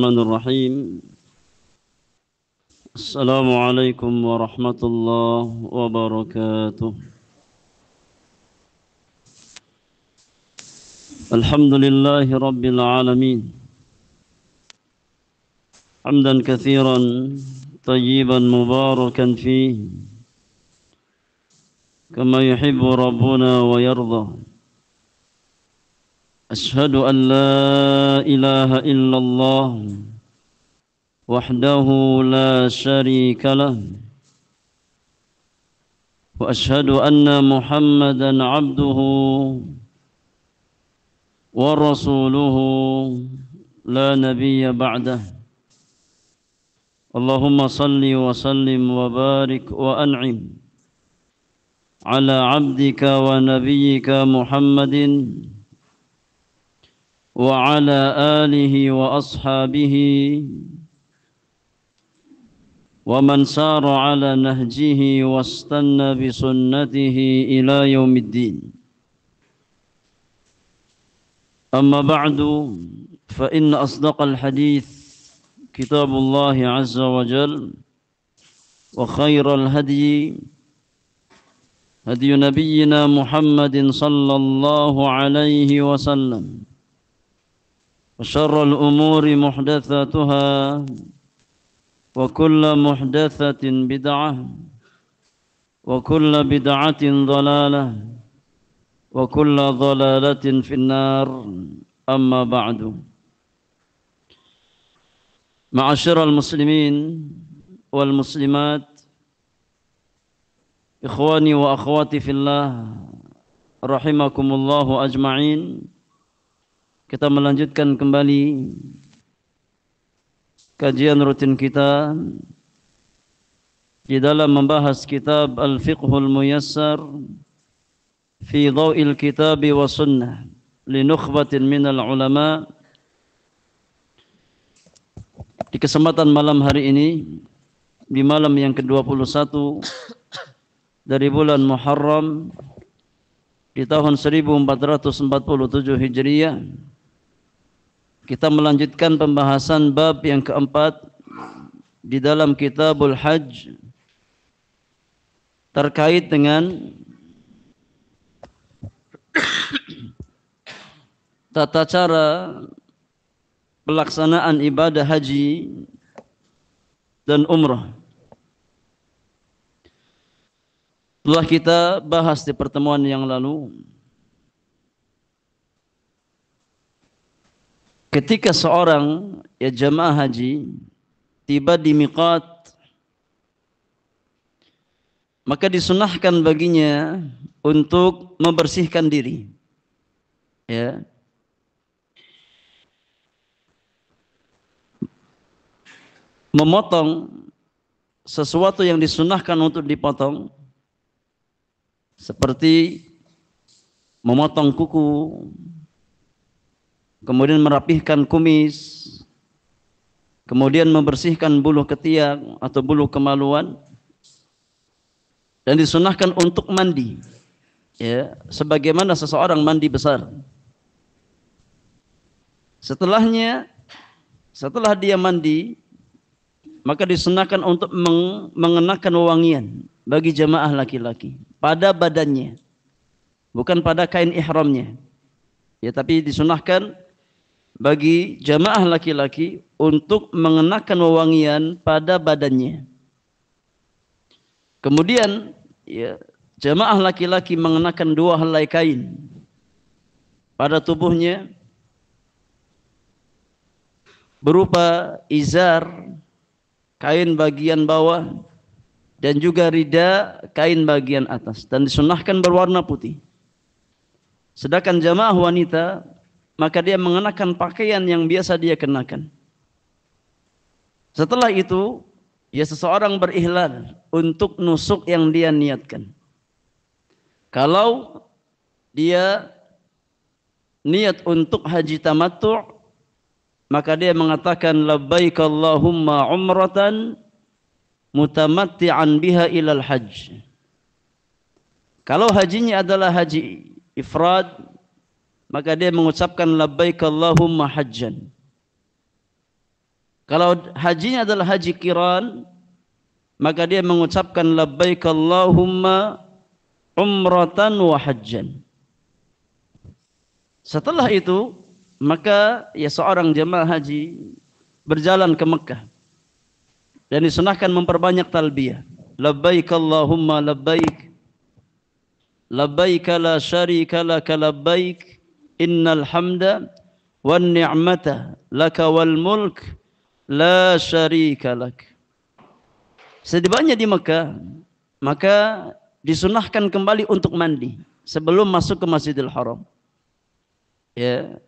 الرحمن الرحيم. السلام عليكم ورحمة الله وبركاته. الحمد لله رب العالمين، حمدا كثيرا طيبا مباركا فيه كما يحب ربنا ويرضى. أشهد أن لا إله إلا الله وحده لا شريك له، وأشهد أن محمدا عبده ورسوله لا نبي بعده. اللهم صل وسلم وبارك وأنعم على عبدك ونبيك محمد وعلى آله وأصحابه ومن سار على نهجه واستنى بسنته إلى يوم الدين. أما بعد، فإن أصدق الحديث كتاب الله عز وجل، وخير الهدي هدي نبينا محمد صلى الله عليه وسلم، وشر الأمور محدثاتها، وكل محدثة بدعة، وكل بدعة ضلالة، وكل ضلالة في النار. أما بعد. معاشر المسلمين والمسلمات، إخواني وأخواتي في الله, rahimakumullahu ajma'in. Kita melanjutkan kembali kajian rutin kita di dalam membahas kitab Al-Fiqhul Muyassar fi Dhaw'il Kitabi wa Sunnah li nukhbatin minal ulama. Di kesempatan malam hari ini, di malam yang ke-21 dari bulan Muharram di tahun 1447 Hijriah, kita melanjutkan pembahasan bab yang keempat di dalam Kitabul Hajj terkait dengan tata cara pelaksanaan ibadah haji dan umrah. Telah kita bahas di pertemuan yang lalu, ketika seorang jamaah haji tiba di miqat, maka disunahkan baginya untuk membersihkan diri, ya, memotong sesuatu yang disunahkan untuk dipotong, seperti memotong kuku, kemudian merapihkan kumis, kemudian membersihkan bulu ketiak atau bulu kemaluan, dan disunahkan untuk mandi, ya, sebagaimana seseorang mandi besar. Setelah dia mandi, maka disunahkan untuk mengenakan wewangian bagi jamaah laki-laki pada badannya, bukan pada kain ihramnya, ya, tapi disunahkan bagi jamaah laki-laki untuk mengenakan wewangian pada badannya. Kemudian, ya, jamaah laki-laki mengenakan 2 helai kain pada tubuhnya berupa izar, kain bagian bawah, dan juga rida, kain bagian atas, dan disunahkan berwarna putih. Sedangkan jamaah wanita, maka dia mengenakan pakaian yang biasa dia kenakan. Setelah itu, ya, seseorang berihlal untuk nusuk yang dia niatkan. Kalau dia niat untuk haji tamattu', maka dia mengatakan labbaik Allahumma umratan mutamatti'an biha ilal hajj. Kalau hajinya adalah haji ifrad, maka dia mengucapkan labbaik Allahumma hajjan. Kalau hajinya adalah haji qiran, maka dia mengucapkan labbaik Allahumma umratan wa hajjan. Setelah itu, maka ya seorang jemaah haji berjalan ke Mekah dan disunahkan memperbanyak talbiyah. Labbaik Allahumma labbaik, labbaik la syarika laka labbaik, innal hamda wan ni'mata laka wal mulk la syarika lak. Setibanya di Mekah, maka disunahkan kembali untuk mandi sebelum masuk ke Masjidil Haram. Ya.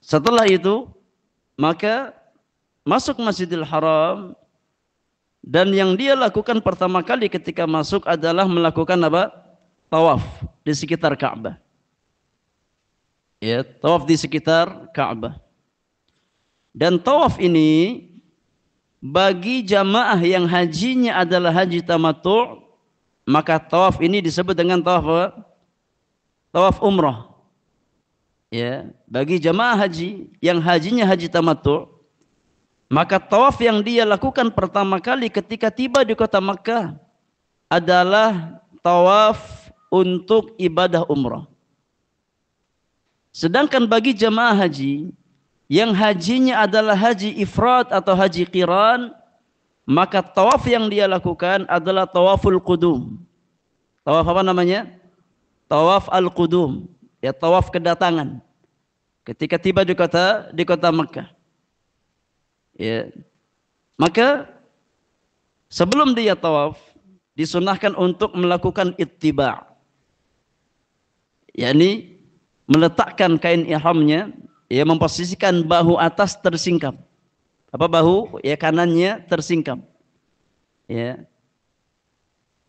Setelah itu, maka masuk Masjidil Haram, dan yang dia lakukan pertama kali ketika masuk adalah melakukan apa? Tawaf di sekitar Ka'bah. Ya, tawaf di sekitar Ka'bah. Dan tawaf ini bagi jamaah yang hajinya adalah haji tamattu', maka tawaf ini disebut dengan tawaf apa? Tawaf umrah. Ya, bagi jamaah haji yang hajinya haji tamattu', maka tawaf yang dia lakukan pertama kali ketika tiba di kota Makkah adalah tawaf untuk ibadah umrah. Sedangkan bagi jamaah haji yang hajinya adalah haji ifrad atau haji qiran, maka tawaf yang dia lakukan adalah tawaful qudum. Tawaf apa namanya? Tawaf al-qudum, ya, tawaf kedatangan. Ketika tiba di kota Makkah. Ya. Maka sebelum dia tawaf disunahkan untuk melakukan ittiba'. yakni meletakkan kain ihramnya, ya, memposisikan bahu atas tersingkap. Apa bahu? Ya, kanannya tersingkap. Ya.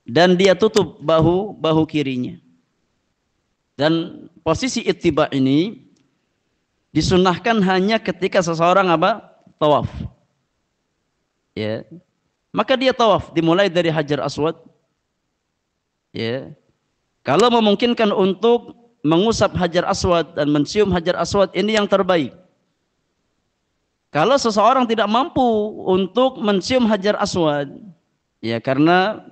Dan dia tutup bahu kirinya. Dan posisi ittiba ini disunahkan hanya ketika seseorang apa? Tawaf. Ya. Maka dia tawaf dimulai dari Hajar Aswad. Ya. Kalau memungkinkan untuk mengusap Hajar Aswad dan mencium Hajar Aswad, ini yang terbaik. Kalau seseorang tidak mampu untuk mencium Hajar Aswad, ya, karena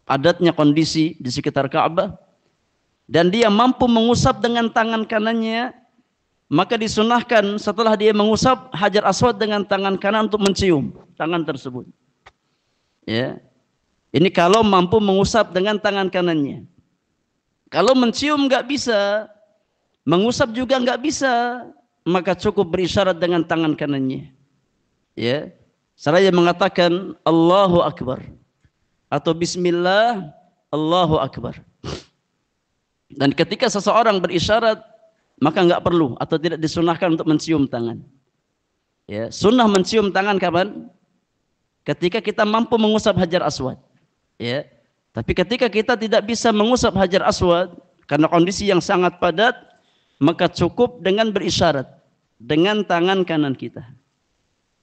padatnya kondisi di sekitar Ka'bah, dan dia mampu mengusap dengan tangan kanannya, maka disunahkan setelah dia mengusap Hajar Aswad dengan tangan kanan untuk mencium tangan tersebut. Ya. Ini kalau mampu mengusap dengan tangan kanannya. Kalau mencium nggak bisa, mengusap juga nggak bisa, maka cukup berisyarat dengan tangan kanannya. Ya. Seraya mengatakan Allahu Akbar atau Bismillah, Allahu Akbar. Dan ketika seseorang berisyarat, maka nggak perlu atau tidak disunahkan untuk mencium tangan. Ya, sunnah mencium tangan kapan? Ketika kita mampu mengusap Hajar Aswad. Ya. Tapi ketika kita tidak bisa mengusap Hajar Aswad karena kondisi yang sangat padat, maka cukup dengan berisyarat dengan tangan kanan kita.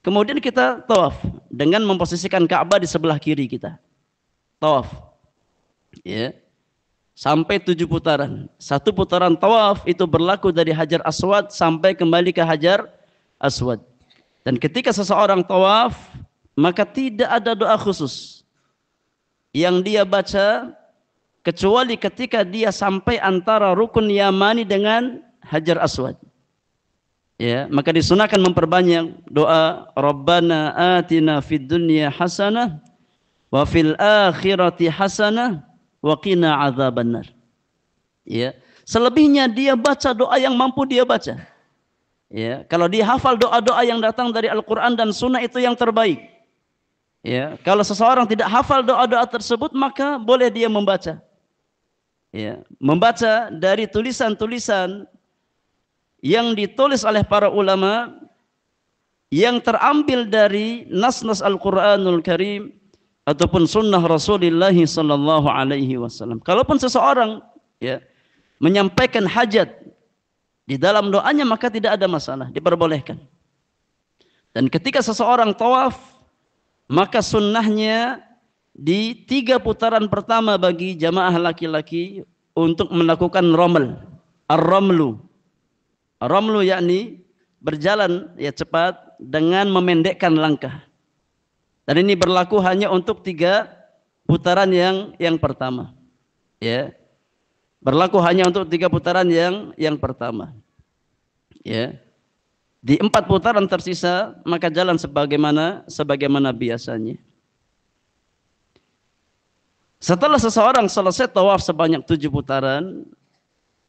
Kemudian kita tawaf dengan memposisikan Ka'bah di sebelah kiri kita. Tawaf. Ya. Sampai 7 putaran. 1 putaran tawaf itu berlaku dari Hajar Aswad sampai kembali ke Hajar Aswad. Dan ketika seseorang tawaf, maka tidak ada doa khusus yang dia baca kecuali ketika dia sampai antara rukun Yamani dengan Hajar Aswad. Ya, maka disunahkan memperbanyak doa Rabbana atina fid dunya hasanah wa fil akhirati hasanah wa qina adzabannar. Ya, selebihnya dia baca doa yang mampu dia baca. Ya, kalau dia hafal doa-doa yang datang dari Al-Qur'an dan Sunnah itu yang terbaik. Ya, kalau seseorang tidak hafal doa-doa tersebut, maka boleh dia membaca. Ya, membaca dari tulisan-tulisan yang ditulis oleh para ulama yang terambil dari nas-nas Al-Qur'anul Karim ataupun sunnah Rasulullah sallallahu alaihi wasallam. Kalaupun seseorang, ya, menyampaikan hajat di dalam doanya, maka tidak ada masalah, diperbolehkan. Dan ketika seseorang tawaf, maka sunnahnya di 3 putaran pertama bagi jamaah laki-laki untuk melakukan raml. Ar-ramlu. Ar-ramlu yakni berjalan, ya, cepat, dengan memendekkan langkah. Dan ini berlaku hanya untuk 3 putaran yang pertama. Ya. Berlaku hanya untuk 3 putaran yang pertama. Ya. Di 4 putaran tersisa maka jalan sebagaimana biasanya. Setelah seseorang selesai tawaf sebanyak 7 putaran,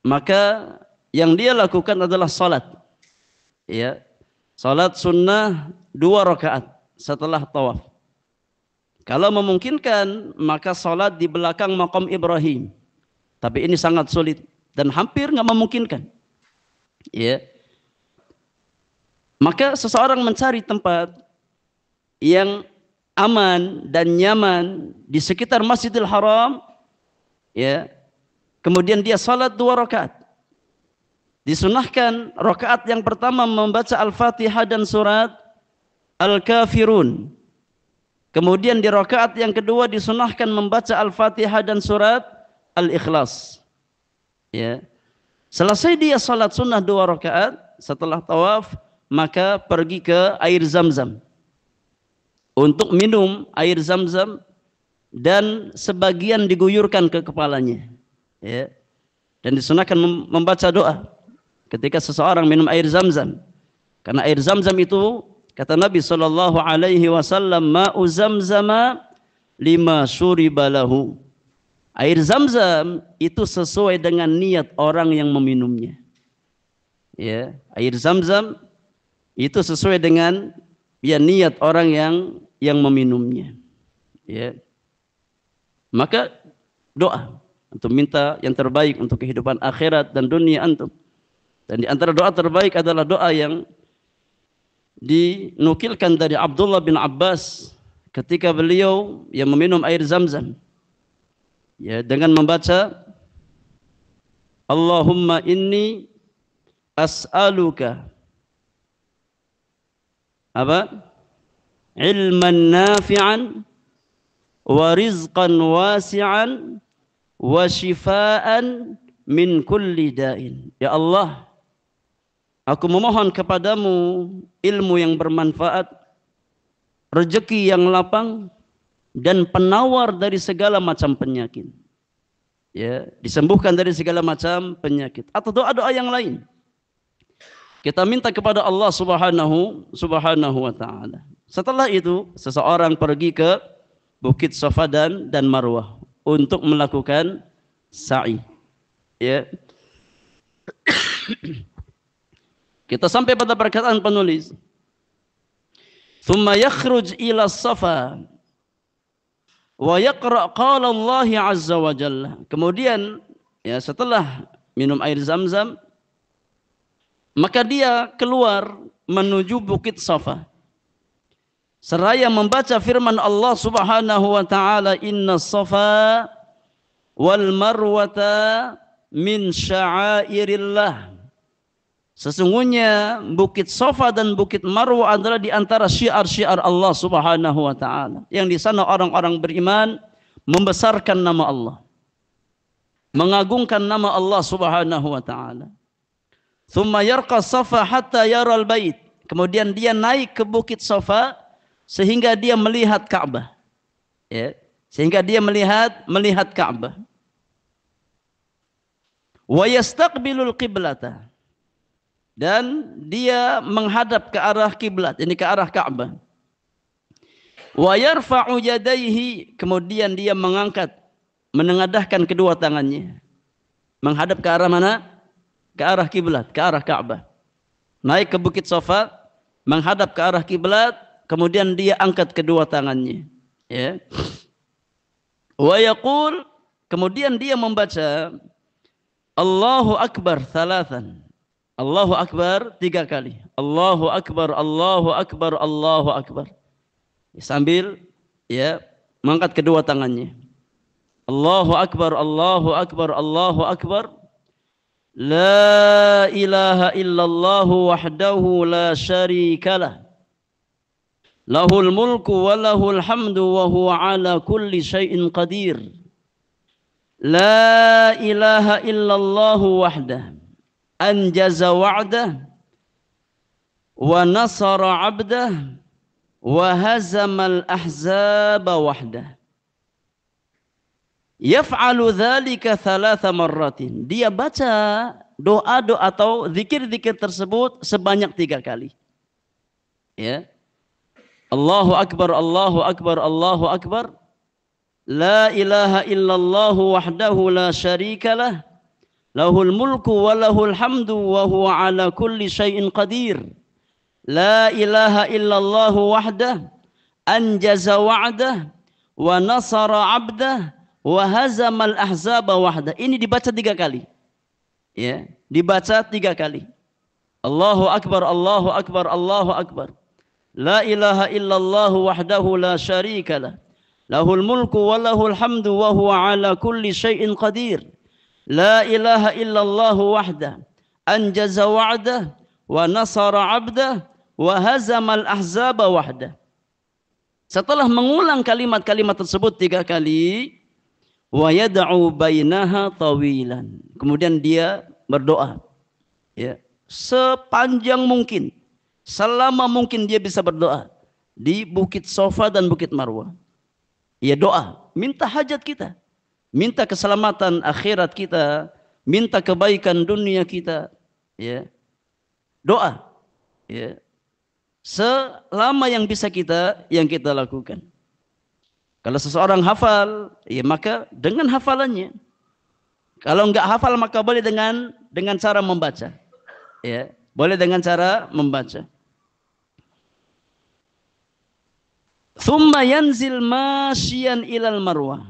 maka yang dia lakukan adalah salat. Ya. Salat sunnah 2 rakaat setelah tawaf. Kalau memungkinkan maka salat di belakang maqam Ibrahim. Tapi ini sangat sulit dan hampir nggak memungkinkan. Ya. Maka seseorang mencari tempat yang aman dan nyaman di sekitar Masjidil Haram, ya. Kemudian dia salat 2 rakaat. Disunahkan rakaat yang pertama membaca Al-Fatihah dan surat Al-Kafirun. Kemudian di rakaat yang kedua disunahkan membaca Al-Fatihah dan surat Al-Ikhlas. Ya. Selesai dia salat sunnah 2 rakaat setelah tawaf, maka pergi ke air Zam-Zam untuk minum air Zam-Zam dan sebagian diguyurkan ke kepalanya. Ya. Dan disunahkan membaca doa ketika seseorang minum air Zam-Zam. Karena air Zam-Zam itu kata Nabi SAW, ma'u Zamzama lima syuriba lahu. Air Zam-Zam itu sesuai dengan niat orang yang meminumnya. Ya, air Zam-Zam itu sesuai dengan niat orang yang meminumnya. Ya. Maka doa untuk minta yang terbaik untuk kehidupan akhirat dan dunia antum. Dan di antara doa terbaik adalah doa yang dinukilkan dari Abdullah bin Abbas ketika beliau yang meminum air Zam-Zam. Ya, dengan membaca Allahumma inni as'aluka ilman nafi'an wa rizqan wasi'an wa shifaan min kulli da'in. Ya Allah, aku memohon kepadamu ilmu yang bermanfaat, rezeki yang lapang, dan penawar dari segala macam penyakit. Ya, disembuhkan dari segala macam penyakit. Atau doa-doa yang lain. Kita minta kepada Allah Subhanahu wa ta'ala. Setelah itu, seseorang pergi ke Bukit Safa dan Marwah untuk melakukan sa'i. Ya. Kita sampai pada perkataan penulis. Thumma yakhruj ila Safa wa yaqra qala Allah azza wa jalla. Kemudian ya setelah minum air Zam-Zam, maka dia keluar menuju Bukit Safa seraya membaca firman Allah Subhanahu wa taala, inna Safa wal Marwata min sya'airillah. Sesungguhnya Bukit Safa dan Bukit Marwah adalah di antara syiar-syiar Allah Subhanahu wa taala. Yang di sana orang-orang beriman membesarkan nama Allah, mengagungkan nama Allah Subhanahu wa taala. Tsumma yarqa Safa hatta yaral bait. Kemudian dia naik ke Bukit Safa sehingga dia melihat Ka'bah. Ya, sehingga dia melihat Ka'bah. Wa yastaqbilul qiblata. Dan dia menghadap ke arah kiblat, ini ke arah Ka'bah. Wa yarfa'u yadayhi, kemudian dia menengadahkan kedua tangannya. Menghadap ke arah mana? Ke arah kiblat, ke arah Ka'bah. Naik ke Bukit Safa, menghadap ke arah kiblat, kemudian dia angkat kedua tangannya. Ya. Wa yaqul, kemudian dia membaca Allahu Akbar thalathan. Allahu Akbar 3 kali. Allahu Akbar, Allahu Akbar, Allahu Akbar. Sambil ya mengangkat kedua tangannya. Allahu Akbar, Allahu Akbar, Allahu Akbar. La ilaha illallah wahdahu la syarikalah. Lahul mulku wa lahul hamdu wa huwa ala kulli syai'in qadir. La ilaha illallah wahdah anjaza wa'dah wa nasara 'abdah wa hazamal ahzaba wahdah. Yaf'alu dzalika thalatha marratin. Dia baca doa-doa atau zikir-zikir tersebut sebanyak 3 kali. Ya. Allahu akbar, Allahu akbar, Allahu akbar. La ilaha illallah wahdahu la syarikalah. Lahul mulku wa lahul hamdu wa huwa ala kulli syai'in qadir. La ilaha illallah wahdah anjaza wa'dah wa nasara 'abdah wa hazamal ahzaba wahdah. Ini dibaca 3 kali. Ya, dibaca 3 kali. Allahu akbar, Allahu akbar, Allahu akbar. La ilaha illallah wahdahu la syarikalah. Lahul mulku wa lahul hamdu wa huwa ala kulli syai'in qadir. La ilaha illallah wahdah anjaza wa'dah wa nasara 'abdah wa hazamal ahzaba wahdah. Setelah mengulang kalimat-kalimat tersebut 3 kali, wa yad'u bainaha tawilan. Kemudian dia berdoa. Ya, sepanjang mungkin, selama mungkin dia bisa berdoa di Bukit Sofa dan Bukit Marwah. Ya, doa, minta hajat kita, minta keselamatan akhirat kita, minta kebaikan dunia kita. Ya, doa. Ya, selama yang bisa yang kita lakukan. Kalau seseorang hafal, ya maka dengan hafalannya. Kalau enggak hafal maka boleh dengan cara membaca. Ya, boleh dengan cara membaca. Thumma yanzil masyian ilal marwah.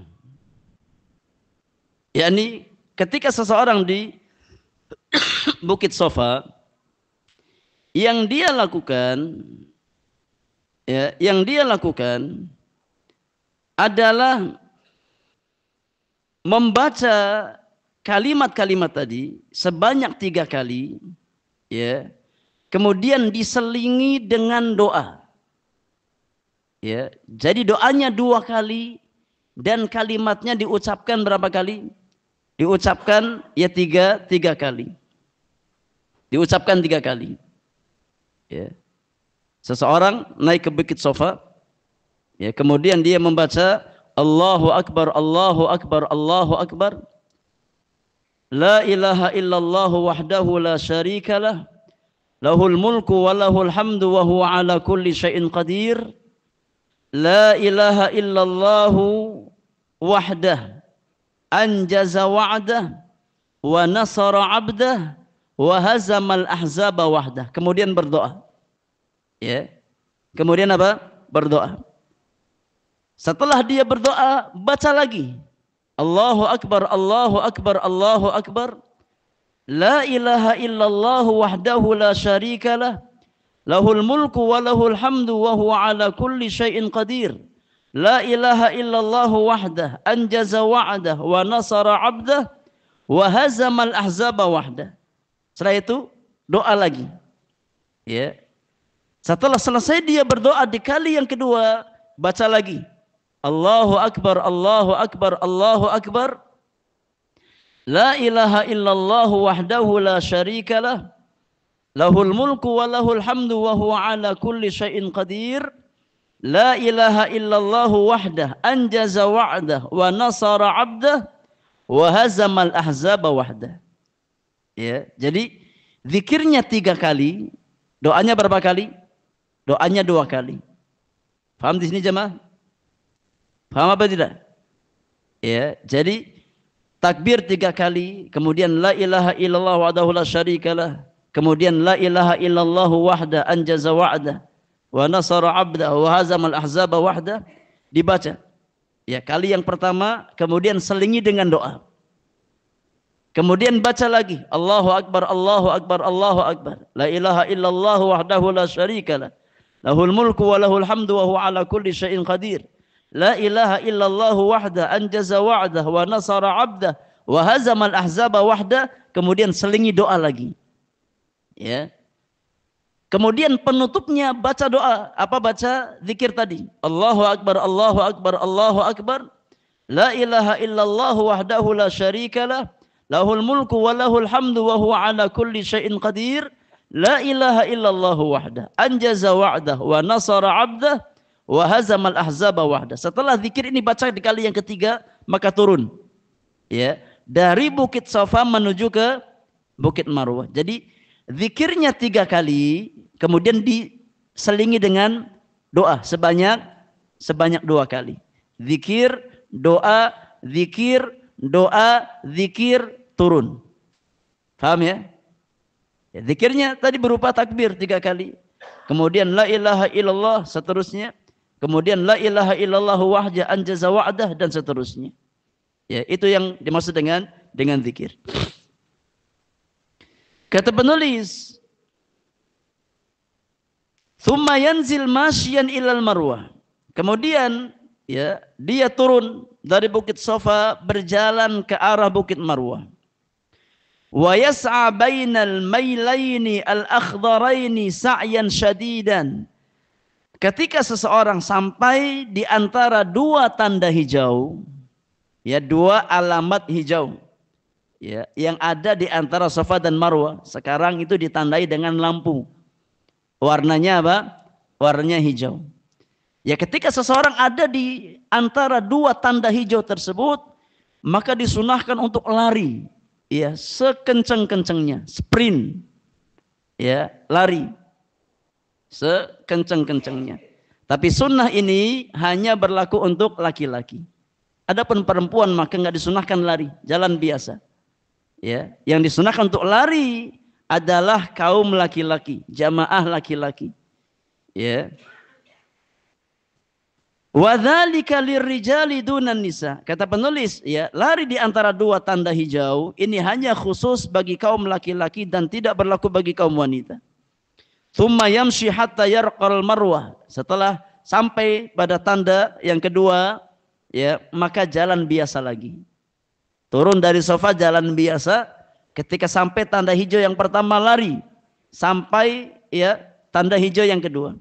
yakni ketika seseorang di Bukit Sofa, yang dia lakukan adalah membaca kalimat-kalimat tadi sebanyak 3 kali, ya. Kemudian diselingi dengan doa. Ya, jadi doanya 2 kali dan kalimatnya diucapkan berapa kali? Diucapkan ya 3 kali. Diucapkan 3 kali. Ya. Seseorang naik ke Bukit Sofa, ya, kemudian dia membaca Allahu Akbar, Allahu Akbar, Allahu Akbar. La ilaha illallah wahdahu la syarikalah. Lahul mulku wa lahul hamdu wa huwa ala kulli syai'in qadir. La ilaha illallah wahdah anjaza wa'dah wa nasara 'abdah wa hazamal ahzaba wahdah. Kemudian berdoa. Ya. Kemudian apa? Berdoa. Setelah dia berdoa, baca lagi. Allahu Akbar, Allahu Akbar, Allahu Akbar. La ilaha illallah wahdahu la syarikalah. Lahul mulku wa lahul hamdu wa huwa ala kulli syai'in qadir. La ilaha illallah wahdah anjaza wa'dah wa nasara 'abdah wa hazamal ahzaba wahdah. Setelah itu doa lagi. Ya. Setelah selesai dia berdoa di kali yang kedua, baca lagi. Allahu Akbar, Allahu Akbar, Allahu Akbar. La ilaha illallah wahdahu la syarikalah. Lahul mulku wa lahul hamdu wa huwa ala kulli syai'in qadir. La ilaha illallah wahdah anjaza wa'dah wa nasara 'abdah wa hazamal ahzaba wahdah. Ya, jadi zikirnya 3 kali, doanya berapa kali? Doanya 2 kali. Paham di sini jemaah? Paham apa tidak? Ya, jadi takbir 3 kali, kemudian la ilaha illallah wahdahu la syarikalah, kemudian la ilaha illallah wahda anjaza wa'da wa nasara 'abda wa hazamal ahzaba wahda, dibaca. Ya, kali yang pertama, kemudian selingi dengan doa. Kemudian baca lagi, Allahu Akbar, Allahu Akbar, Allahu Akbar. La ilaha illallah wahdahu la syarikalah. Lahul mulku wa lahul hamdu wa huwa ala kulli syai'in qadir. La ilaha illallah wahda anjaza wa'dah wa nasara 'abdah wa hazamal ahzaba wahda. Kemudian selingi doa lagi. Ya. Kemudian penutupnya baca doa. Apa baca zikir tadi? Allahu Akbar, Allahu Akbar, Allahu Akbar. La ilaha illallah wahdahu la syarikalah. Lahul mulku wa lahul hamdu wa huwa ala kulli syai'in qadir. la ilaha illallah wahdah, anjaza wa'dah, wa nasara 'abdah, wa hazamal ahzaba wahdah. Setelah zikir ini baca di kali yang ketiga, maka turun. Ya, dari Bukit Safa menuju ke Bukit Marwah. Jadi zikirnya 3 kali, kemudian diselingi dengan doa sebanyak 2 kali. Zikir, doa, zikir, doa, zikir, turun. Paham ya? Ya, zikirnya tadi berupa takbir 3 kali. Kemudian la ilaha illallah, seterusnya. Kemudian la ilaha illallah wahja anjaza wa'dah, dan seterusnya. Ya, itu yang dimaksud dengan zikir. Kata penulis, "Tsumma yanzil masyian ilal marwah." Kemudian ya, dia turun dari Bukit Safa berjalan ke arah Bukit Marwah. Wa yas'a bainal mailaini al-akhdaraini sa'yan syadidan. Ketika seseorang sampai di antara 2 tanda hijau, ya 2 alamat hijau, ya yang ada di antara Safa dan Marwah, sekarang itu ditandai dengan lampu. Warnanya apa? Warnanya hijau. Ya, ketika seseorang ada di antara 2 tanda hijau tersebut, maka disunahkan untuk lari. Ya, sekencang-kencangnya, sprint. Ya, lari. Sekencang-kencangnya. Tapi sunnah ini hanya berlaku untuk laki-laki. Adapun perempuan maka enggak disunahkan lari, jalan biasa. Ya, yang disunahkan untuk lari adalah kaum laki-laki, jamaah laki-laki. Ya. Wa dzalika lirrijali dunan nisa. Kata penulis, ya, lari di antara 2 tanda hijau ini hanya khusus bagi kaum laki-laki dan tidak berlaku bagi kaum wanita. Tsumma yamshi hatta yarqal marwah. Setelah sampai pada tanda yang kedua, ya, maka jalan biasa lagi. Turun dari Safa jalan biasa, ketika sampai tanda hijau yang pertama lari sampai ya tanda hijau yang kedua.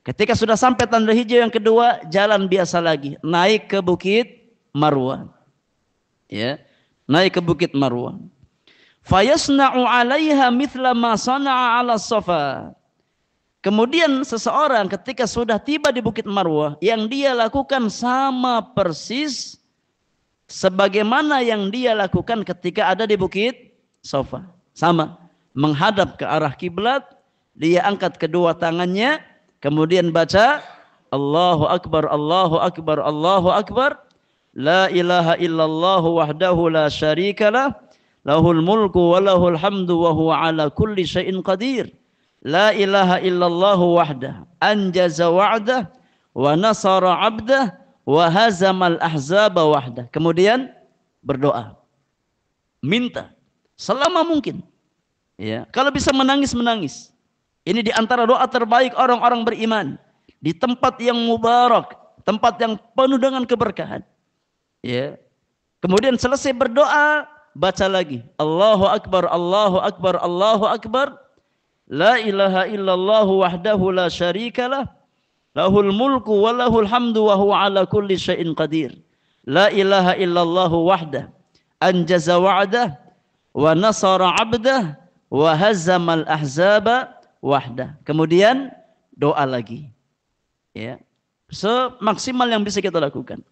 Ketika sudah sampai tanda hijau yang kedua, jalan biasa lagi, naik ke Bukit Marwah. Ya, naik ke Bukit Marwah. Fayasna'u 'alaiha mithla ma sana'a 'ala Safa. Kemudian seseorang ketika sudah tiba di Bukit Marwah, yang dia lakukan sama persis sebagaimana yang dia lakukan ketika ada di Bukit Safa. Sama, menghadap ke arah kiblat, dia angkat kedua tangannya, kemudian baca Allahu Akbar, Allahu Akbar, Allahu Akbar. La ilaha illallah wahdahu la syarikalah, lahul mulku wa lahul hamdu wa huwa ala kulli syai'in qadir. La ilaha illallah wahdah, anjaza wa'dah, wa nasara 'abdah, wa hazamal ahzaba wahdah. Kemudian berdoa. Minta selama mungkin. Ya, kalau bisa menangis, menangis. Ini di antara doa terbaik orang-orang beriman. Di tempat yang mubarak, tempat yang penuh dengan keberkahan. Ya. Kemudian selesai berdoa, baca lagi. Allahu Akbar, Allahu Akbar, Allahu Akbar. La ilaha illallah wahdahu la syarikalah. Lahul mulku wa lahul hamdu wa huwa ala kulli syai'in qadir. La ilaha illallah wahdah. Anjaza wa'dah wa nasara 'abdah wa hazamal ahzaba wahdah. Kemudian doa lagi. Ya. Semaksimal yang bisa kita lakukan.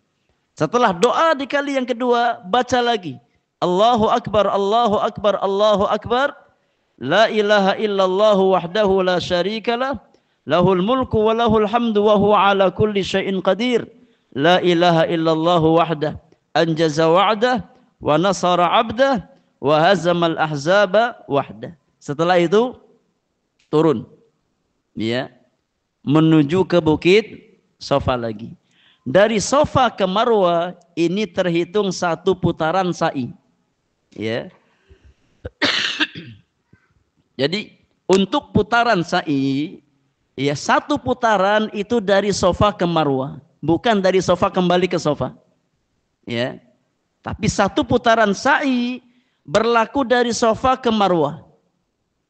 Setelah doa di kali yang kedua, baca lagi. Allahu Akbar, Allahu Akbar, Allahu Akbar. La ilaha illallah wahdahu la syarikalah. Lahul mulku wa lahul hamdu wa huwa ala kulli syai'in qadir. La ilaha illallah wahdah. Anjaza wa'dah wa nasara 'abdah wa hazamal ahzaba wahdah. Setelah itu turun. Ya. Menuju ke Bukit Safa lagi. Dari Safa ke Marwah ini terhitung 1 putaran sa'i. Ya. Jadi untuk putaran sa'i, ya 1 putaran itu dari Safa ke Marwah, bukan dari Safa kembali ke Safa. Ya. Tapi 1 putaran sa'i berlaku dari Safa ke Marwah.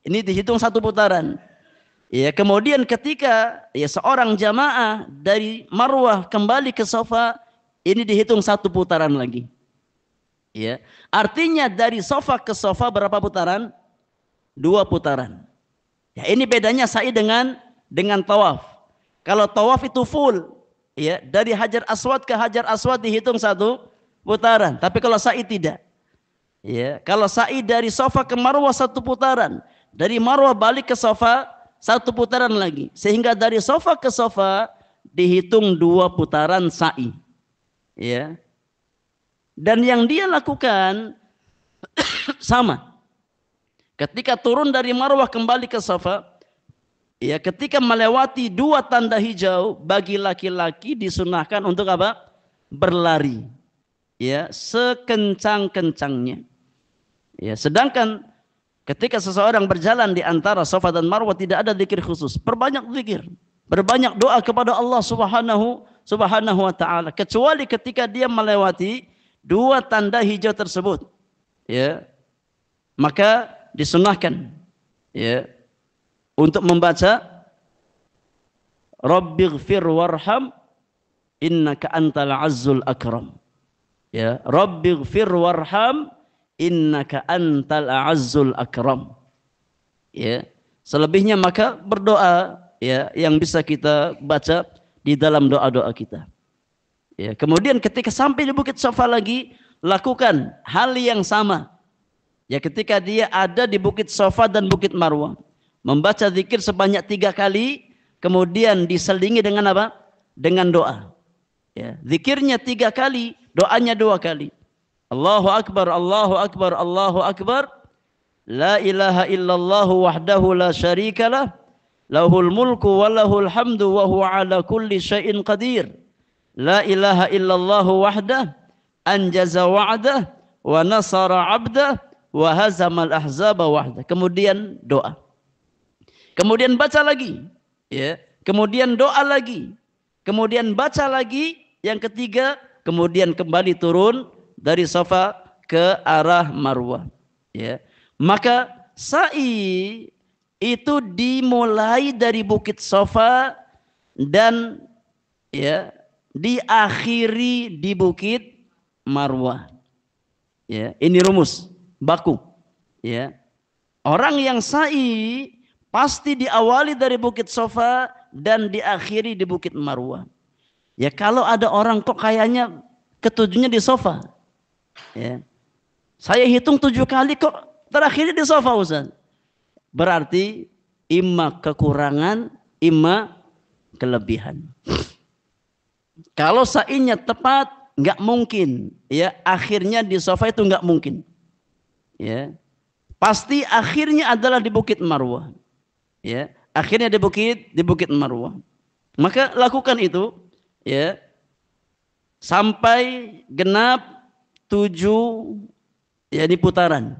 Ini dihitung 1 putaran. Ya, kemudian ketika ya seorang jamaah dari Marwah kembali ke Safa, ini dihitung 1 putaran lagi. Ya. Artinya dari Safa ke Safa berapa putaran? 2 putaran. Ya, ini bedanya sa'i dengan tawaf. Kalau tawaf itu full, ya, dari Hajar Aswad ke Hajar Aswad dihitung 1 putaran. Tapi kalau sa'i tidak. Ya, kalau sa'i dari Safa ke Marwah 1 putaran, dari Marwah balik ke Safa 1 putaran lagi. Sehingga dari Safa ke Safa dihitung 2 putaran sa'i. Ya. Dan yang dia lakukan sama. Ketika turun dari Marwah kembali ke Safa, ya, ketika melewati 2 tanda hijau, bagi laki-laki disunahkan untuk apa? Berlari. Ya, sekencang-kencangnya. Ya, sedangkan ketika seseorang berjalan di antara Safa dan Marwah tidak ada zikir khusus. Perbanyak zikir, berbanyak doa kepada Allah Subhanahu wa taala, kecuali ketika dia melewati 2 tanda hijau tersebut. Ya. Maka disunahkan, ya, untuk membaca Rabbighfir warham innaka antal azzul akram. Ya, Rabbighfir warham innaka antal azzul akram. Ya, selebihnya maka berdoa, ya, yang bisa kita baca di dalam doa-doa kita. Ya, kemudian ketika sampai di Bukit Safa lagi, lakukan hal yang sama. Ya, ketika dia ada di Bukit Safa dan Bukit Marwah, membaca zikir sebanyak 3 kali, kemudian diselingi dengan apa? Dengan doa. Ya, zikirnya 3 kali, doanya 2 kali. Allahu Akbar, Allahu Akbar, Allahu Akbar. La ilaha illallah wahdahu la syarikalah. Lahul mulku wa lahul hamdu wa huwa ala kulli syai'in qadir. La ilaha illallah wahdah anjaza wa'dah wa nasara 'abdah wa hazamal ahzaba wahdah. Kemudian doa. Kemudian baca lagi, ya. Kemudian doa lagi. Kemudian baca lagi yang ketiga, kemudian kembali turun dari Safa ke arah Marwah, ya. Maka sa'i itu dimulai dari Bukit Safa dan, ya, diakhiri di Bukit Marwah. Ya, ini rumus baku. Ya. Orang yang sa'i pasti diawali dari Bukit Safa dan diakhiri di Bukit Marwah. Ya, kalau ada orang kok kayaknya ketujuhnya di Safa. Ya. Saya hitung 7 kali kok terakhirnya di Safa, Ustaz. Berarti imma kekurangan, imma kelebihan. Kalau sa'inya tepat, nggak mungkin, ya, akhirnya di Safa itu nggak mungkin. Ya. Pasti akhirnya adalah di Bukit Marwah. Ya, akhirnya di Bukit Marwah. Maka lakukan itu, ya, sampai genap 7, ya, di putaran.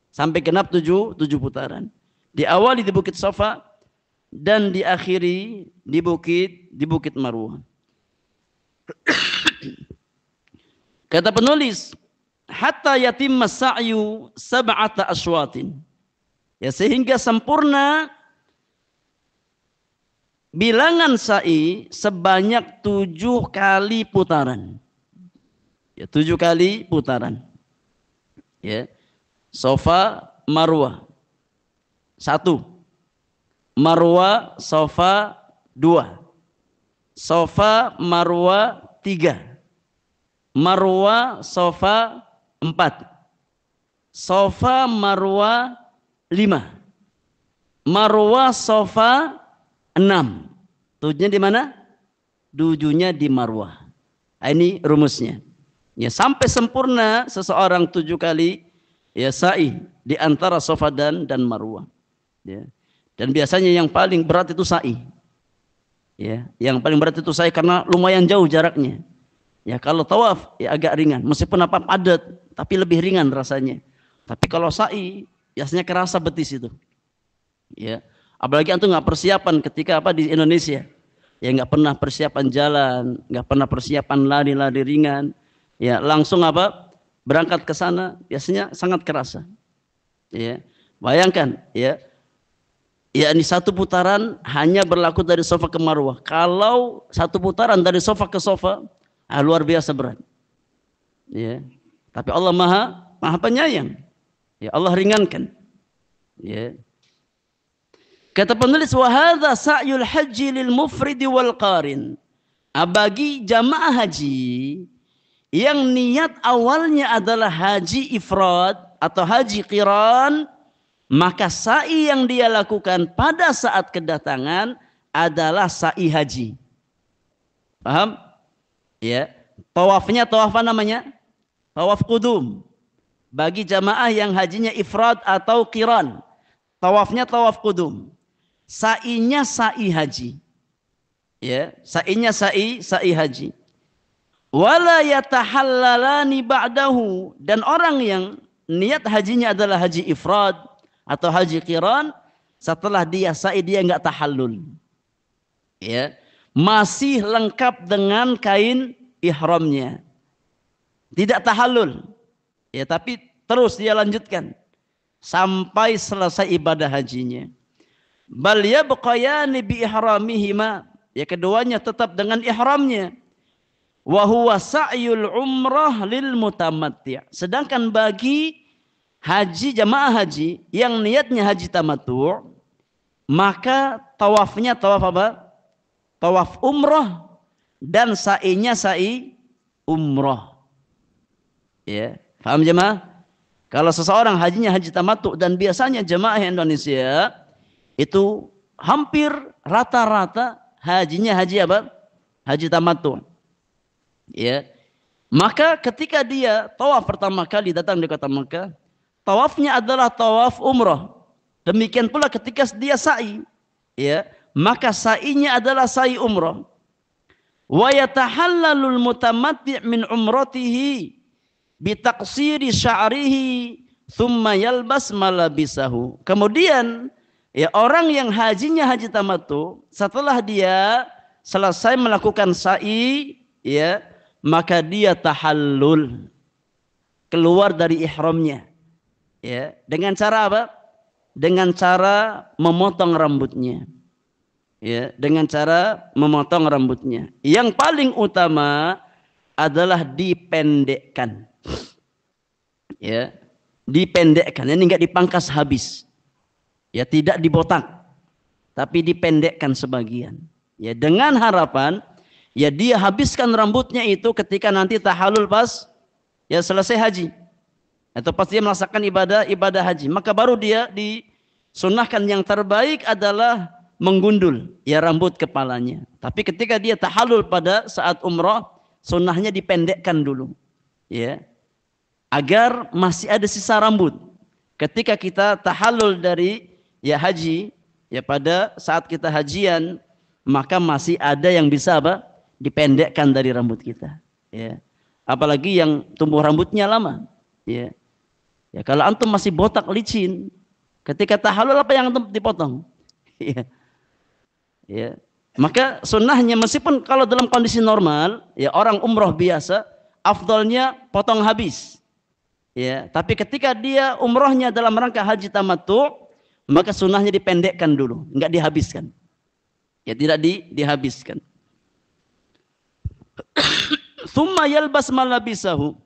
Sampai genap 7 putaran. Diawali di Bukit Safa dan diakhiri di Bukit Marwah. Kata penulis, hatta yatimma sa'yu sab'ata aswatin. Ya, sehingga sempurna bilangan sa'i sebanyak 7 kali putaran. Ya, 7 kali putaran. Ya. Safa, Marwah 1. Marwah, Safa 2. Safa, Marwah 3. Marwah, Safa 4. Safa, Marwah 5. Marwah, Safa 6. 7-nya di mana? 7-nya di Marwah. Nah, ini rumusnya. Ya, sampai sempurna seseorang 7 kali, ya, sa'i di antara Safa dan Marwah. Ya. Dan biasanya yang paling berat itu sa'i. Ya, yang paling berat itu sa'i karena lumayan jauh jaraknya. Ya, kalau tawaf ya agak ringan, meskipun apa padat, tapi lebih ringan rasanya. Tapi kalau sa'i biasanya kerasa betis itu. Ya, apalagi antum nggak persiapan ketika apa di Indonesia. Ya, nggak pernah persiapan jalan, nggak pernah persiapan lari ringan. Ya, langsung apa berangkat ke sana biasanya sangat kerasa. Ya, bayangkan, ya. Ya, ini 1 putaran hanya berlaku dari Safa ke Marwah. Kalau 1 putaran dari Safa ke Safa, luar biasa berat. Ya. Tapi Allah Maha Penyayang. Ya, Allah ringankan. Ya. Kata penulis, wa hadza sa'yul haji lil mufridi wal qarin. Bagi jamaah haji yang niat awalnya adalah haji ifrad atau haji qiran, maka sa'i yang dia lakukan pada saat kedatangan adalah sa'i haji. Paham? Ya. Tawafnya tawaf apa namanya? Tawaf qudum. Bagi jamaah yang hajinya ifrad atau qiran, tawafnya tawaf qudum. Sa'inya sa'i haji. Ya, sa'inya sa'i haji. Wala yatahallalani ba'dahu, dan orang yang niat hajinya adalah haji ifrad atau haji qiran, setelah dia sa'i dia enggak tahallul. Ya, masih lengkap dengan kain ihramnya. Tidak tahallul. Ya, tapi terus dia lanjutkan sampai selesai ibadah hajinya. Bal yabqayani bi ihramihima, ya keduanya tetap dengan ihramnya. Wa huwa sa'yul umrah lil mutamatti'. Sedangkan bagi haji jamaah haji yang niatnya haji tamattu', maka tawafnya tawaf apa? Tawaf umrah dan sa'inya sa'i umrah. Ya, paham jemaah? Kalau seseorang hajinya haji tamattu' dan biasanya jemaah Indonesia itu hampir rata-rata hajinya haji apa? Haji tamattu'. Ya. Maka ketika dia tawaf pertama kali datang di kota Mekah, tawafnya adalah tawaf umrah. Demikian pula ketika dia sa'i, ya, maka sa'inya adalah sa'i umrah. Wa yatahallalul mutamatti' min umratihi bi taqsiri sya'rihi thumma yalbas malabisahu. Kemudian ya, orang yang hajinya haji tamattu, setelah dia selesai melakukan sa'i, ya, maka dia tahallul, keluar dari ihramnya. Ya, dengan cara apa? Dengan cara memotong rambutnya. Ya, dengan cara memotong rambutnya. Yang paling utama adalah dipendekkan. Ya, dipendekkan. Ini enggak dipangkas habis. Ya, tidak dibotak, tapi dipendekkan sebagian. Ya, dengan harapan ya dia habiskan rambutnya itu ketika nanti tahallul pas ya selesai haji. Atau pas dia melaksanakan ibadah haji, maka baru dia disunnahkan yang terbaik adalah menggundul ya rambut kepalanya. Tapi ketika dia tahallul pada saat umrah, sunnahnya dipendekkan dulu. Ya. Agar masih ada sisa rambut. Ketika kita tahallul dari ya haji, ya pada saat kita hajian, maka masih ada yang bisa apa? Dipendekkan dari rambut kita. Ya. Apalagi yang tumbuh rambutnya lama. Ya. Ya, kalau antum masih botak licin, ketika tahallul apa yang antum dipotong? Ya. Ya. Maka sunnahnya meskipun kalau dalam kondisi normal, ya orang umroh biasa, afdalnya potong habis. Ya, tapi ketika dia umrohnya dalam rangka haji tamattu', maka sunnahnya dipendekkan dulu, enggak dihabiskan. Ya, tidak dihabiskan. Tsumma yalbas malabisahu.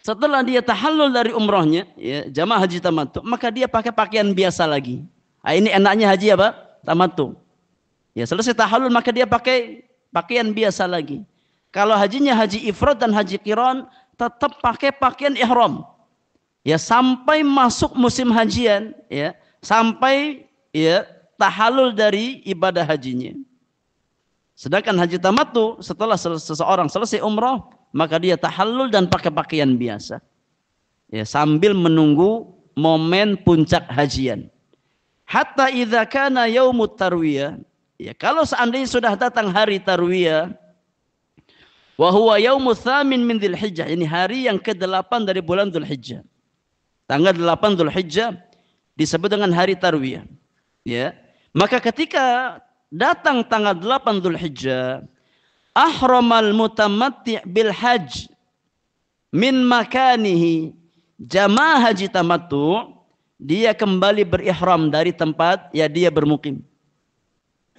Setelah dia tahallul dari umrohnya, ya, jamaah haji tamattu', maka dia pakai pakaian biasa lagi. Nah, ini enaknya haji apa? Tamattu'. Ya, selesai tahallul maka dia pakai pakaian biasa lagi. Kalau hajinya haji ifrad dan haji qiran, tetap pakai pakaian ihram. Ya, sampai masuk musim hajian, ya, sampai ya tahallul dari ibadah hajinya. Sedangkan haji tamattu, setelah seseorang selesai umrah, maka dia tahallul dan pakai pakaian biasa. Ya, sambil menunggu momen puncak hajian. Hatta idza kana yaumut tarwiyah. Ya, kalau seandainya sudah datang hari tarwiyah, wa huwa yaumut tsamin min Dzulhijjah, ini hari yang ke-8 dari bulan Dzulhijjah. Tanggal 8 Dzulhijjah disebut dengan hari tarwiyah. Ya. Maka ketika datang tanggal 8 Dzulhijjah, ahramal mutamatti' bil hajj min makanihi, jamaah haji tamattu' dia kembali berihram dari tempat ya dia bermukim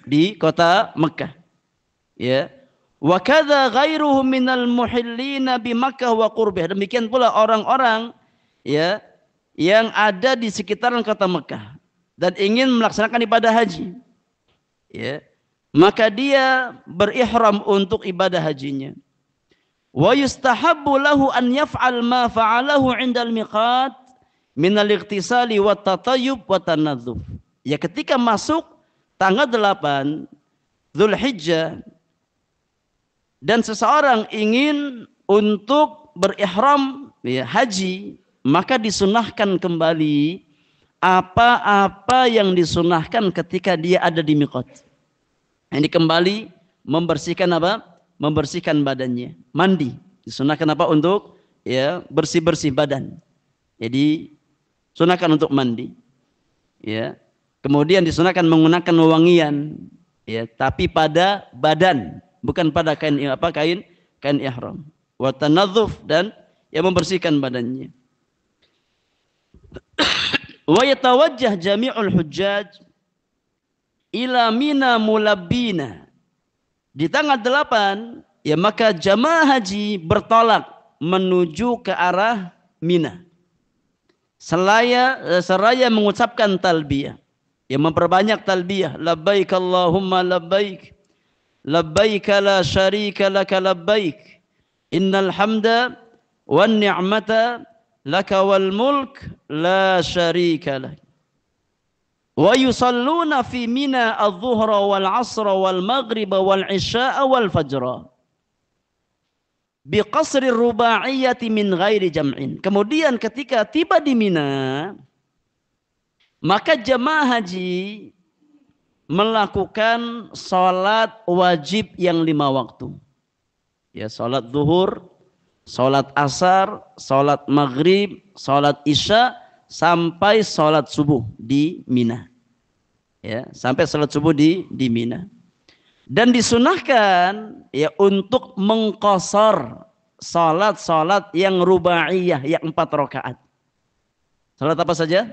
di kota Mekah. Ya. Wa kadza ghairuhum minal muhillina bi Makkah wa qurbih. Demikian pula orang-orang ya yang ada di sekitaran kota Mekah. dan ingin melaksanakan ibadah haji, ya, maka dia berihram untuk ibadah hajinya. Wa yustahabbu lahu an yaf'al ma fa'alahu 'indal miqat min al-ightisali wat tatayyub wat tanadzuf. Ya, ketika masuk tanggal 8 Dzulhijjah dan seseorang ingin untuk berihram, ya, haji, maka disunahkan kembali apa-apa yang disunahkan ketika dia ada di miqat. Ini kembali membersihkan apa? Membersihkan badannya, mandi. Disunahkan apa? Untuk, ya, bersih-bersih badan. Jadi sunahkan untuk mandi. Ya. Kemudian disunahkan menggunakan wewangian, ya, tapi pada badan, bukan pada kain ihram. Wa tanadzuf, dan ya membersihkan badannya. Wa yatawajjah jami'ul hujjaj ila Mina mulabbina. Di tanggal 8, ya, maka jamaah haji bertolak menuju ke arah Mina. Seraya mengucapkan talbiyah. Ya, memperbanyak talbiyah. Labbaik Allahumma labbaik. Labbaik la syarika laka labbaik. Innal hamda wan ni'mata laka wal mulk la syarika lak. Wa yusalluna fi Mina adh-dhuhra wal 'ashra wal maghriba wal 'isya'a wal fajra bi qasri rubaiyati min ghairi jam'in. Kemudian ketika tiba di Mina, maka jemaah haji melakukan sholat wajib yang 5 waktu. Ya, sholat zuhur, sholat asar, sholat maghrib, sholat isya, sampai sholat subuh di Mina. Ya, sampai sholat subuh di Mina. Dan disunahkan, ya, untuk mengqashar sholat-sholat yang rubaiyah, yang 4 rakaat. Sholat apa saja?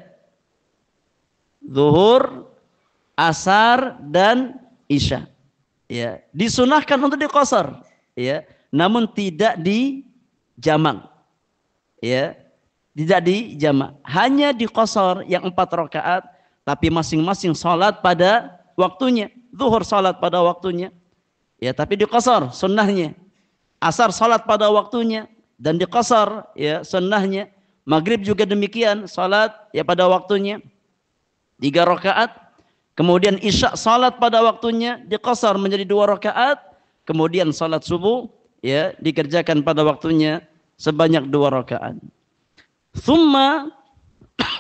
Zuhur, asar, dan isya. Ya, disunahkan untuk diqashar, ya, namun tidak di jamak. Ya, tidak di jamak, hanya diqashar yang 4 rakaat, tapi masing-masing salat pada waktunya. Zuhur salat pada waktunya, ya, tapi diqashar sunnahnya. Asar salat pada waktunya dan diqashar, ya, sunnahnya. Maghrib juga demikian, salat, ya, pada waktunya 3 rakaat. Kemudian isya salat pada waktunya diqashar menjadi 2 rakaat. Kemudian salat subuh, ya, dikerjakan pada waktunya sebanyak 2 rakaat. Thumma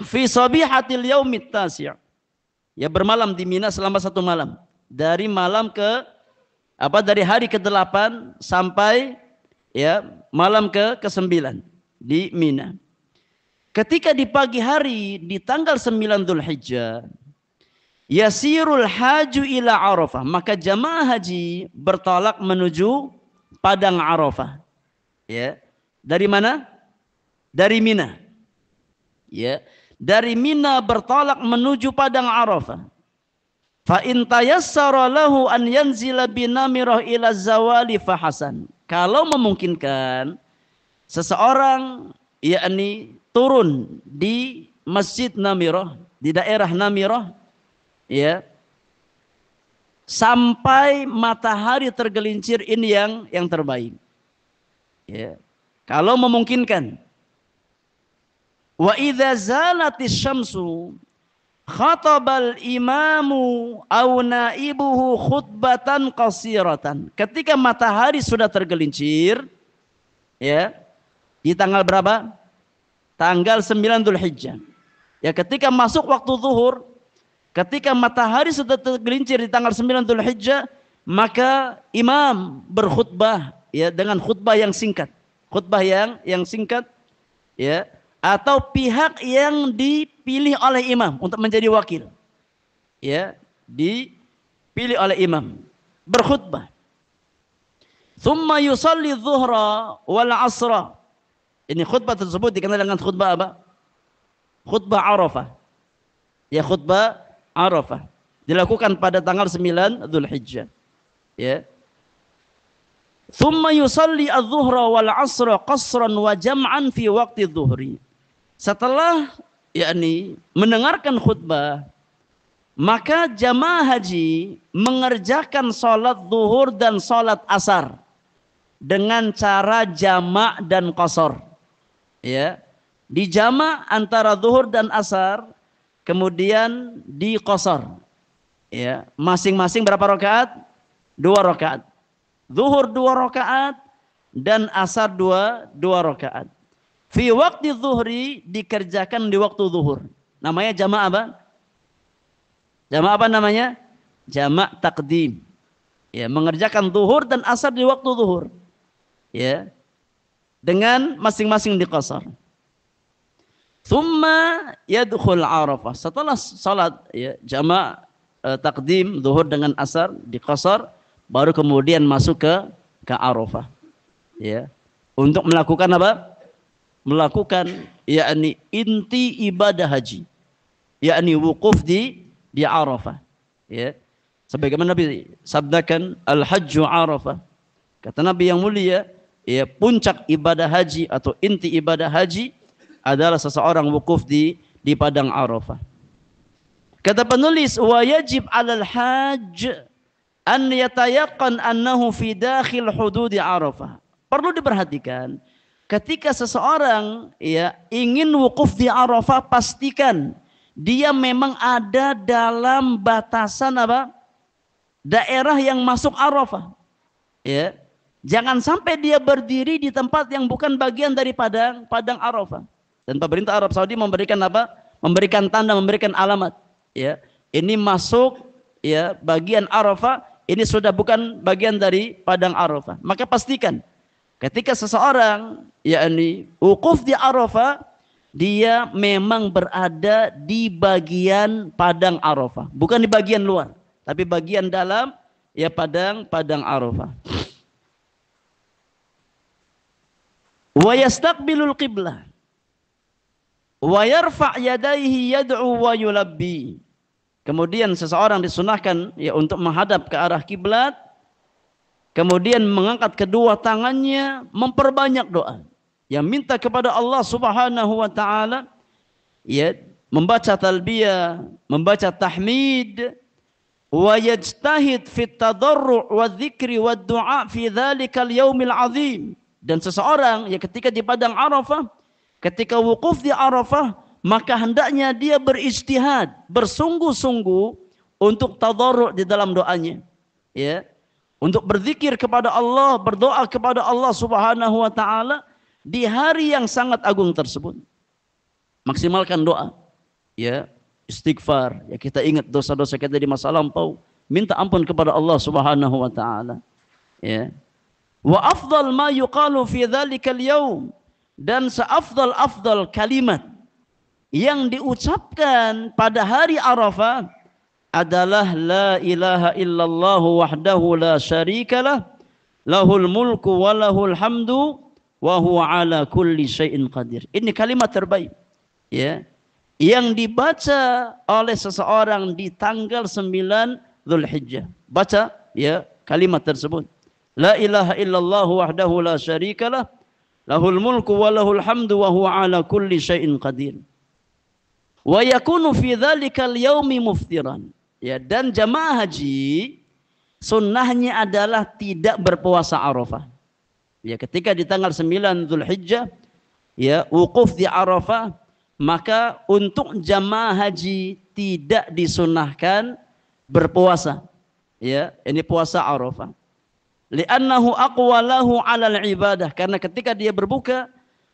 fi sabihatil yaumit tasi'. Ya, bermalam di Mina selama 1 malam. Dari malam dari hari ke-8 sampai, ya, malam ke-9 di Mina. Ketika di pagi hari di tanggal 9 Dzulhijjah, yasirul haju ila Arafah, maka jamaah haji bertolak menuju padang Arafah. Ya. Dari mana? Dari Mina. Ya, dari Mina bertolak menuju padang Arafah. Fa in tayassara lahu an yanzila bi Namirah ila zawali fahasan. Kalau memungkinkan seseorang, yakni turun di Masjid Namirah, di daerah Namirah, ya, sampai matahari tergelincir, ini yang terbaik. Ya, kalau memungkinkan. Wa idza zalatis syamsu khatabal imamu aw naibuhu khutbatan qasiratan. Ketika matahari sudah tergelincir, ya, di tanggal berapa? Tanggal 9 Dzulhijjah. Ya, ketika masuk waktu zuhur, ketika matahari sudah tergelincir di tanggal 9 Dzulhijjah, maka imam berkhutbah, ya, dengan khutbah yang singkat. Khutbah yang singkat, ya, atau pihak yang dipilih oleh imam untuk menjadi wakil, ya, dipilih oleh imam berkhutbah. Thumma yusalli dhuhra wal asra. Ini khutbah tersebut dikenal dengan khutbah apa? Khutbah Arafah. Ya, khutbah Arafah dilakukan pada tanggal 9 Dzulhijjah. Ya. Thumma yusalli adh-dhuhra wal 'ashra qasran wa jam'an fi waqti dhuhri. Setelah, yakni, mendengarkan khutbah, Maka jamaah haji mengerjakan sholat zuhur dan sholat asar dengan cara jamak dan qasar. Ya, dijamak antara zuhur dan asar, kemudian di qasar. Ya, masing-masing berapa rakaat? 2 rakaat. Zuhur 2 rakaat dan asar 2 rakaat. Fi waktu zuhri dikerjakan di waktu zuhur. Namanya jamak apa? Jamak apa namanya? Jamak takdim. Ya, mengerjakan zuhur dan asar di waktu zuhur. Ya. Dengan masing-masing diqasar. Tsumma yadkhul Arafah. Setelah salat ya, jamak takdim zuhur dengan asar diqasar, baru kemudian masuk ke Arafah. Ya. Untuk melakukan apa? Melakukan yakni inti ibadah haji. Yakni wukuf di Arafah. Ya. Sebagaimana Nabi sabdakan al-hajju Arafah. Kata Nabi yang mulia, ya, puncak ibadah haji atau inti ibadah haji adalah seseorang wukuf di padang Arafah. Kata penulis, wa yajib 'alal hajj an yatayaqqan annahu fi dakhil hudud Arafah. Perlu diperhatikan, ketika seseorang ya ingin wukuf di Arafah, pastikan dia memang ada dalam batasan apa? Daerah yang masuk Arafah. Ya. Jangan sampai dia berdiri di tempat yang bukan bagian dari padang Arafah. Dan pemerintah Arab Saudi memberikan apa? Memberikan tanda, memberikan alamat. Ya. Ini masuk ya bagian Arafah, ini sudah bukan bagian dari padang Arafah. Maka pastikan ketika seseorang yakni wukuf di Arafah, dia memang berada di bagian padang Arafah, bukan di bagian luar, tapi bagian dalam ya padang Arafah. Wa yastaqbilul qiblah wa yarfa' yadayhi yad'u wa yulabbi. Kemudian seseorang disunahkan ya untuk menghadap ke arah kiblat, kemudian mengangkat kedua tangannya, memperbanyak doa. Yang minta kepada Allah Subhanahu wa taala, ya, membaca talbiyah, membaca tahmid, wa yajtahid fit tadarru' wa dzikri wa du'a fi dzalikal yaumil azim. Dan seseorang ya ketika di padang Arafah, ketika wukuf di Arafah, maka hendaknya dia berijtihad, bersungguh-sungguh untuk tadarru' di dalam doanya. Ya. Untuk berzikir kepada Allah, berdoa kepada Allah Subhanahu wa taala di hari yang sangat agung tersebut. Maksimalkan doa. Ya, istighfar, ya, kita ingat dosa-dosa kita di masa lampau, minta ampun kepada Allah Subhanahu wa taala. Ya. Wa afdal ma yuqalu fi dzalikal yaum, dan seafdal kalimat yang diucapkan pada hari Arafah adalah la ilaha illallah wahdahu la syarikalah lahul mulku wa lahul hamdu wa huwa ala kulli syai'in qadir. Ini kalimat terbaik ya yang dibaca oleh seseorang di tanggal 9 Dzulhijjah. Baca ya kalimat tersebut. La ilaha illallah wahdahu la syarikalah lahul mulku wa lahul hamdu wa huwa ala kulli syai'in qadir. Wa yakunu fi dzalikal yaumi muftiran. Ya, dan jamaah haji sunnahnya adalah tidak berpuasa Arafah. Ya, ketika di tanggal 9 Dzulhijjah ya wukuf di Arafah, maka untuk jamaah haji tidak disunnahkan berpuasa. Ya, ini puasa Arafah. Li'annahu aqwalahu 'alal ibadah, karena ketika dia berbuka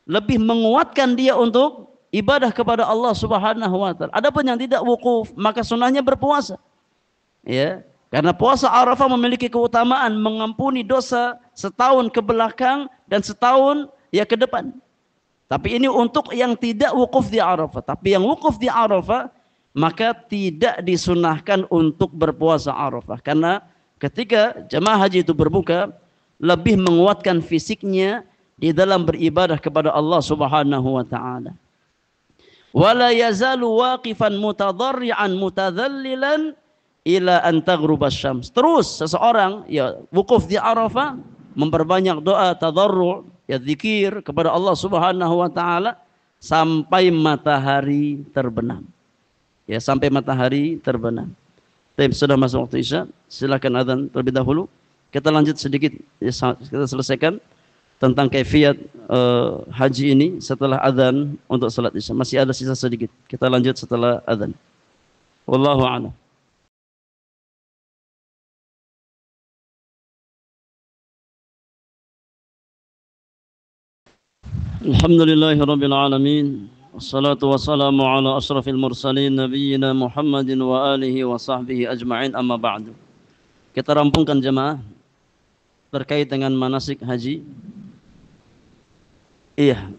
lebih menguatkan dia untuk ibadah kepada Allah Subhanahu wa taala. Adapun yang tidak wukuf, maka sunnahnya berpuasa. Ya, karena puasa Arafah memiliki keutamaan mengampuni dosa setahun ke belakang dan setahun ya ke depan. Tapi ini untuk yang tidak wukuf di Arafah. Tapi yang wukuf di Arafah, maka tidak disunahkan untuk berpuasa Arafah. Karena ketika jemaah haji itu berbuka, lebih menguatkan fisiknya di dalam beribadah kepada Allah Subhanahu wa taala. Wala yazalu waqifan mutadarrian mutadzallilan ila an taghruba syams. Terus seseorang ya wukuf di Arafah, memperbanyak doa tadarru', ya zikir kepada Allah Subhanahu wa taala sampai matahari terbenam. Ya, sampai matahari terbenam. Tapi sudah masuk waktu Isya, silakan azan terlebih dahulu. Kita lanjut sedikit, ya, kita selesaikan tentang kaifiat haji ini setelah azan untuk salat Isya. Masih ada sisa sedikit. Kita lanjut setelah azan. Wallahu a'lam. Alhamdulillahirabbil alamin. Wassalatu wassalamu ala asrafil mursalin nabiyyina Muhammadin wa alihi wa sahbihi ajma'in, amma ba'du. Kita rampungkan jemaah terkait dengan manasik haji. Iya.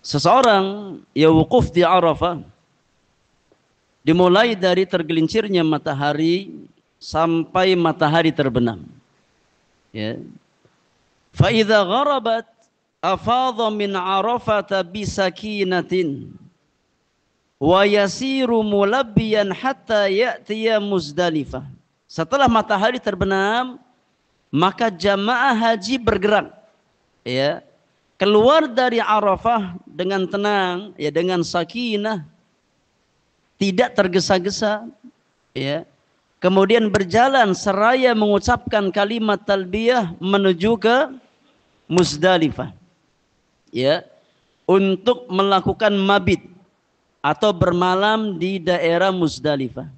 Seseorang yang wukuf di Arafah dimulai dari tergelincirnya matahari sampai matahari terbenam. Ya. Fa idza gharabat afadha min Arafata bisakinatin wa yasiru mulabbiyan hatta ya'tiya Muzdalifah. Setelah matahari terbenam, maka jamaah haji bergerak, ya, keluar dari Arafah dengan tenang, ya, dengan sakinah, tidak tergesa-gesa, ya. Kemudian berjalan seraya mengucapkan kalimat talbiyah menuju ke Muzdalifah, ya, untuk melakukan mabit atau bermalam di daerah Muzdalifah.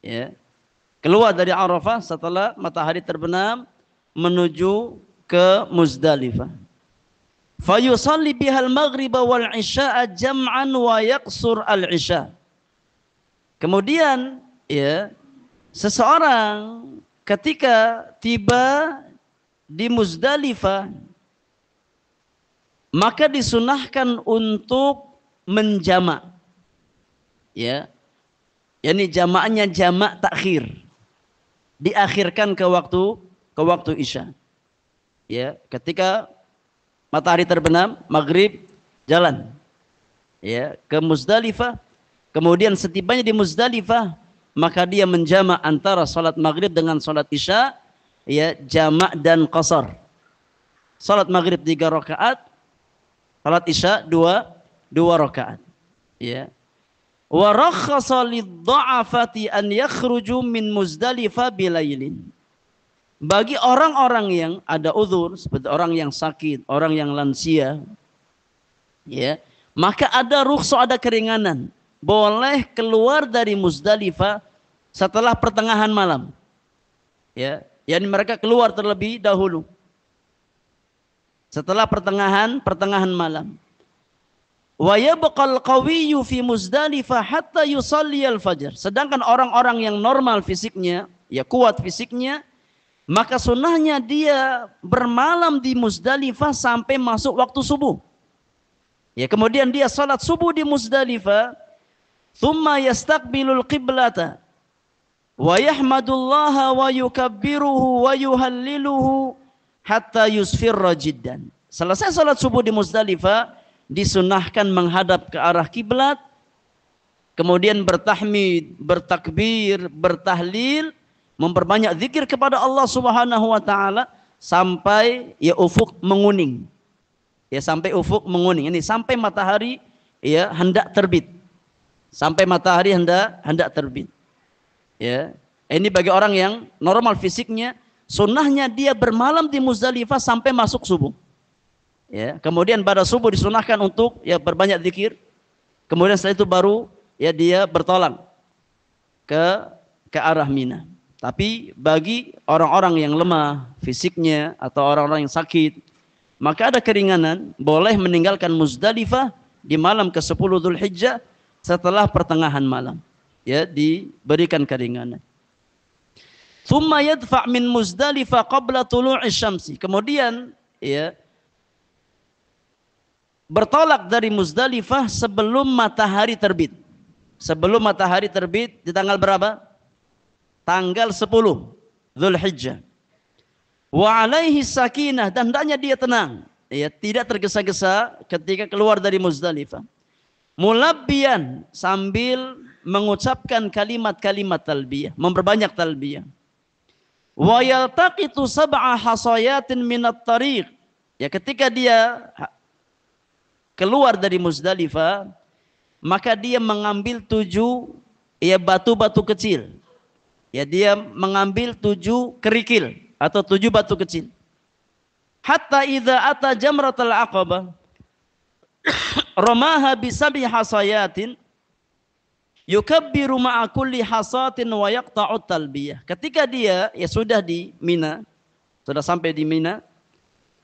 Ya. Keluar dari Arafah setelah matahari terbenam menuju ke Muzdalifah. Fayusalli bihal maghriba wal isya'a jam'an wa yaqsur al isya'. Kemudian, ya, seseorang ketika tiba di Muzdalifah maka disunahkan untuk menjamak, ya, yakni jamaknya jamak takhir, diakhirkan ke waktu Isya. Ya, ketika matahari terbenam, maghrib, jalan, ya, ke Muzdalifah. Kemudian setibanya di Muzdalifah, maka dia menjamak antara salat maghrib dengan salat Isya, ya, jamak dan qasar. Salat maghrib 3 rakaat, salat Isya 2 rakaat. Ya. Wa rakhasa lidh-dha'afati an yakhruju min Muzdalifah bilailin. Bagi orang-orang yang ada uzur, seperti orang yang sakit, orang yang lansia, ya, maka ada rukhsah, ada keringanan, boleh keluar dari Muzdalifah setelah pertengahan malam. Ya, yakni mereka keluar terlebih dahulu setelah pertengahan malam. Wa yabqal qawiyyu fi Muzdalifah hatta yusalli al-fajr. Sedangkan orang-orang yang normal fisiknya, ya, kuat fisiknya, maka sunnahnya dia bermalam di Muzdalifah sampai masuk waktu subuh. Ya, kemudian dia salat subuh di Muzdalifah, thumma yastaqbilul qiblata wa yahmadullaha wa yukabbiruhu wa yuhalliluhu hatta yusfirra jiddan. Selesai salat subuh di Muzdalifah, disunahkan menghadap ke arah kiblat, kemudian bertahmid, bertakbir, bertahlil, memperbanyak zikir kepada Allah Subhanahu wa taala sampai, ya, ufuk menguning. Ya, sampai ufuk menguning. Ini sampai matahari, ya, hendak terbit. Sampai matahari hendak terbit. Ya. Ini bagi orang yang normal fisiknya, sunnahnya dia bermalam di Muzdalifah sampai masuk subuh. Ya, kemudian pada subuh disunahkan untuk, ya, berbanyak zikir. Kemudian setelah itu baru, ya, dia bertolak ke arah Mina. Tapi bagi orang-orang yang lemah fisiknya atau orang-orang yang sakit, maka ada keringanan, boleh meninggalkan Muzdalifah di malam ke-10 Dzulhijjah setelah pertengahan malam. Ya, diberikan keringanan. Tsumma yadfa' min Muzdalifah qabla tulu'i syamsi. Kemudian, ya, bertolak dari Muzdalifah sebelum matahari terbit. Sebelum matahari terbit di tanggal berapa? Tanggal 10 Dzulhijjah. Wa alaihi sakinah, dan hendaknya dia tenang, ya, tidak tergesa-gesa ketika keluar dari Muzdalifah. Mulabbiyan, sambil mengucapkan kalimat-kalimat talbiyah, memperbanyak talbiyah. Wa yaltaqitu sab'a hasayatin minat tariq. Ya, ketika dia keluar dari Muzdalifah, maka dia mengambil 7 ya batu-batu kecil. Ya, dia mengambil 7 kerikil atau 7 batu kecil. Hatta idza ata jamratul aqabah ramaha bisabi hasayatin yukabbiru ma'a kulli hasatin wa yaqta'u talbiyah. Ketika dia ya sudah di Mina, sudah sampai di Mina,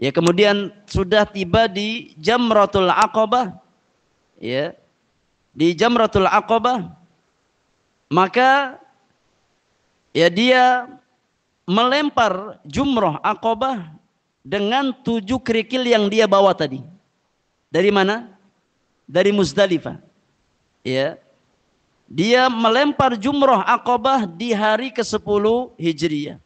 ya kemudian sudah tiba di Jamratul Aqabah, ya, di Jamratul Aqabah, maka ya dia melempar jumrah Aqabah dengan 7 kerikil yang dia bawa tadi. Dari mana? Dari Muzdalifah. Ya. Dia melempar jumrah Aqabah di hari ke-10 Hijriah.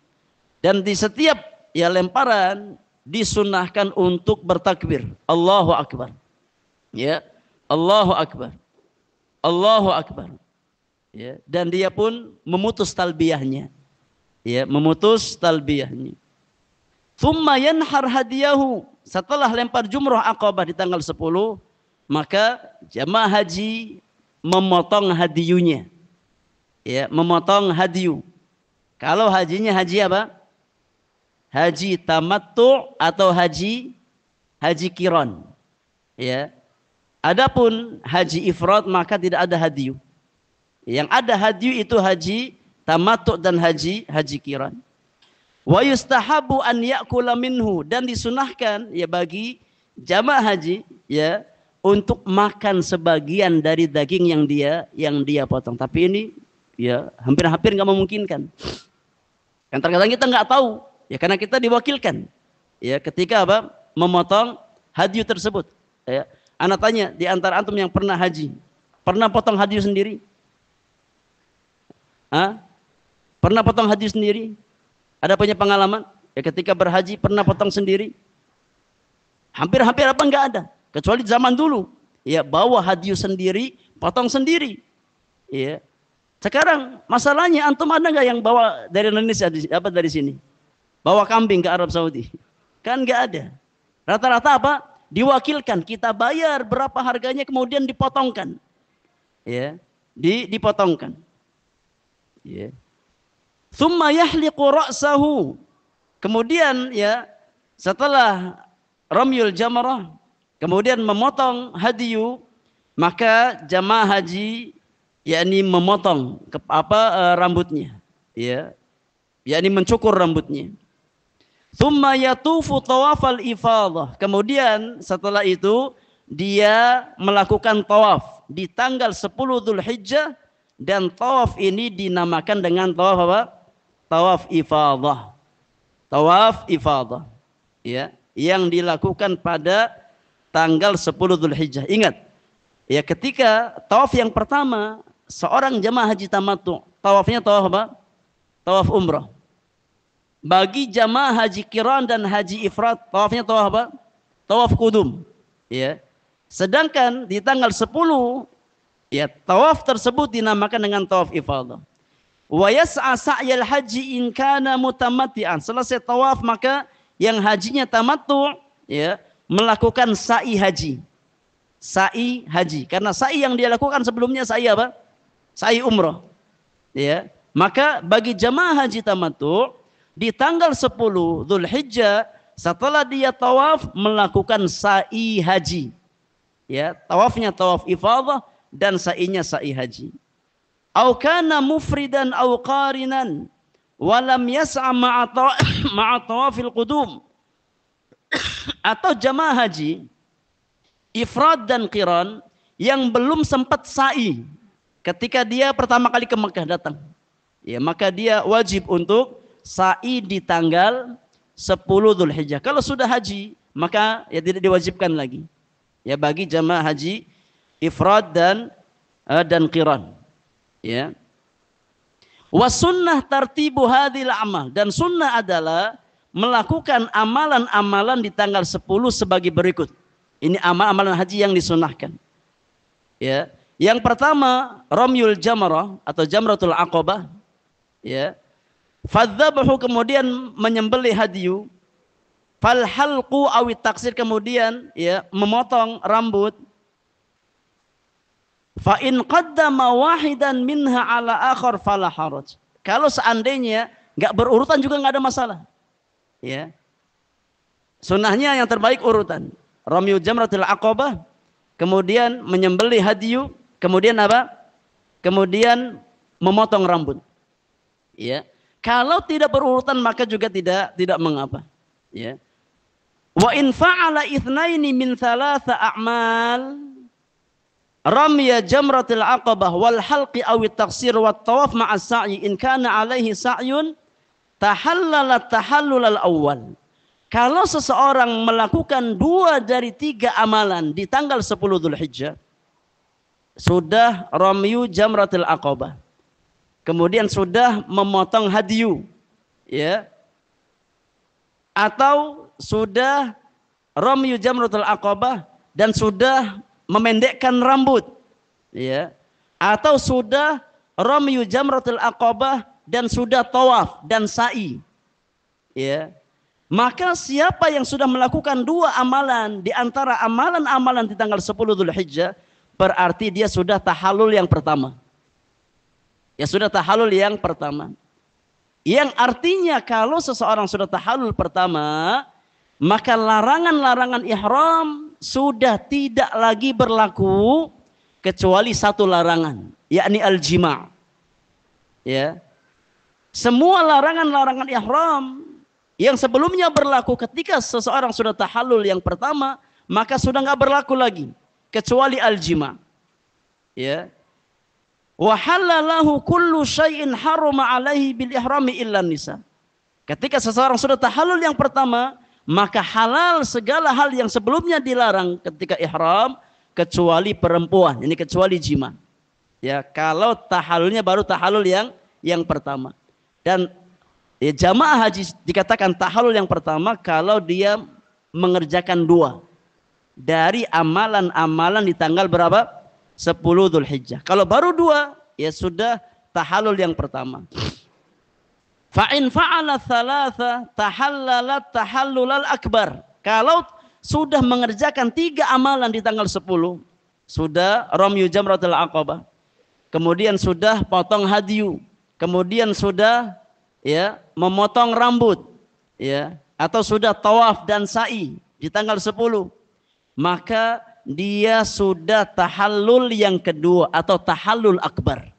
Dan di setiap ya lemparan disunahkan untuk bertakbir. Allahu Akbar. Ya. Allahu Akbar. Allahu Akbar. Ya. Dan dia pun memutus talbiyahnya. Ya, memutus talbiyahnya. Thumma yanhar hadiyahu. Setelah lempar jumrah Aqabah di tanggal 10, maka jamaah haji memotong hadiyunya. Ya, memotong hadiyu. Kalau hajinya haji apa? Haji tamattu atau haji qiran. Ya. Adapun haji ifrad maka tidak ada hadiyu. Yang ada hadiyu itu haji tamattu dan haji qiran. Wa yustahabu an ya'kula minhu, dan disunahkan ya bagi jamaah haji ya untuk makan sebagian dari daging yang dia potong. Tapi ini ya hampir-hampir nggak memungkinkan. Yang terkadang kita nggak tahu ya karena kita diwakilkan ya ketika apa memotong hadiyu tersebut. Ya. Anak tanya di antara antum yang pernah haji, pernah potong hadiyu sendiri? Hah? Pernah potong hadiyu sendiri? Ada punya pengalaman? Ya ketika berhaji pernah potong sendiri? Hampir-hampir apa enggak ada. Kecuali zaman dulu. Ya bawa hadiyu sendiri, potong sendiri. Ya. Sekarang masalahnya antum ada enggak yang bawa dari Indonesia dari sini? Bawa kambing ke Arab Saudi? Kan enggak ada. Rata-rata apa? Diwakilkan, kita bayar berapa harganya kemudian dipotongkan. Ya. Dipotongkan. Ya. Thumma yahliqu ra'sahu. Kemudian ya setelah ramyul jamrah kemudian memotong hadiyu, maka jamaah haji yakni memotong rambutnya, ya. Yakni mencukur rambutnya. Thumma yatufu tawafal ifadah. Kemudian setelah itu dia melakukan tawaf di tanggal 10 Dzulhijjah, dan tawaf ini dinamakan dengan tawaf apa? Tawaf ifadah. Tawaf ifadah. Ya, yang dilakukan pada tanggal 10 Dzulhijjah. Ingat, ya ketika tawaf yang pertama seorang jamaah haji tamattu, tawafnya tawaf apa? Tawaf umrah. Bagi jamaah haji qiran dan haji ifrad, tawafnya tawaf apa? Tawaf qudum. Ya. Sedangkan di tanggal 10 ya tawaf tersebut dinamakan dengan tawaf ifadah. Wa yas'a sa'yal haji in kana mutamatti'an. Selesai tawaf maka yang hajinya tamattu ya melakukan sa'i haji. Sa'i haji. Karena sa'i yang dia lakukan sebelumnya sa'i apa? Sa'i umrah. Ya. Maka bagi jamaah haji tamattu di tanggal 10 Dzulhijjah setelah dia tawaf melakukan sa'i haji. Ya, tawafnya tawaf ifadah dan sa'inya sa'i haji. Au kana mufridan au qarinan wa lam yas'a ma'a tawafil qudum. Atau jamaah haji ifrad dan qiran yang belum sempat sa'i ketika dia pertama kali ke Mekah datang. Ya, maka dia wajib untuk sa'i di tanggal 10 Dzulhijjah. Kalau sudah haji, maka ya tidak diwajibkan lagi. Ya bagi jamaah haji ifrad dan qiran. Ya. Was sunnah tartibu hadhil amal, dan sunnah adalah melakukan amalan-amalan di tanggal 10 sebagai berikut. Ini amalan haji yang disunahkan. Ya. Yang pertama, ramyul jamrah atau jamratul aqabah. Ya. Fadzabahu, kemudian menyembelih hadiyu. Fal halqu awit taksir, kemudian ya memotong rambut. Fa in qaddama wahidan minha ala akhar fala haraj. Kalau seandainya enggak berurutan juga enggak ada masalah. Ya. Sunnahnya yang terbaik urutan. Ramyu jamratul aqabah, kemudian menyembelih hadyu, kemudian apa? Kemudian memotong rambut. Ya. Kalau tidak berurutan maka juga tidak mengapa. Ya. Wa in fa'ala itsnaini min thalatha a'mal ramya jamratil aqabah wal halqi aw at-taqsir wat tawaf ma'a sa'i in kana alaihi sa'yun tahallala tahallul al-awwal. Kalau seseorang melakukan 2 dari 3 amalan di tanggal 10 Dzulhijjah, sudah ramyu jamratil aqabah, kemudian sudah memotong hadyu, ya, atau sudah ramyu jamratul aqabah dan sudah memendekkan rambut, ya, atau sudah ramyu jamratul aqabah dan sudah tawaf dan sa'i, ya, maka siapa yang sudah melakukan 2 amalan di antara amalan-amalan di tanggal 10 Dzulhijjah, berarti dia sudah tahallul yang pertama. Ya sudah tahallul yang pertama. Yang artinya kalau seseorang sudah tahallul pertama, maka larangan-larangan ihram sudah tidak lagi berlaku kecuali 1 larangan, yakni al-jima'. Ya. Semua larangan-larangan ihram yang sebelumnya berlaku ketika seseorang sudah tahallul yang pertama, maka sudah enggak berlaku lagi kecuali al-jima'. Ya. Wa halalahu kullu syai'in haruma alaihi bil ihrami illa nisa. Ketika seseorang sudah tahallul yang pertama, maka halal segala hal yang sebelumnya dilarang ketika ihram kecuali perempuan, ini kecuali jima. Ya, kalau tahallulnya baru tahallul yang pertama. Dan ya, jamaah haji dikatakan tahallul yang pertama kalau dia mengerjakan 2 dari amalan-amalan di tanggal berapa? 10 Dzulhijjah. Kalau baru 2, ya sudah tahallul yang pertama. Fa in fa'ala thalatha tahallalat tahallulal akbar. Kalau sudah mengerjakan 3 amalan di tanggal 10, sudah ramyu jamratul aqabah, kemudian sudah potong hadyu, kemudian sudah ya memotong rambut, ya, atau sudah tawaf dan sa'i di tanggal 10, maka dia sudah tahallul yang kedua atau tahallul akbar.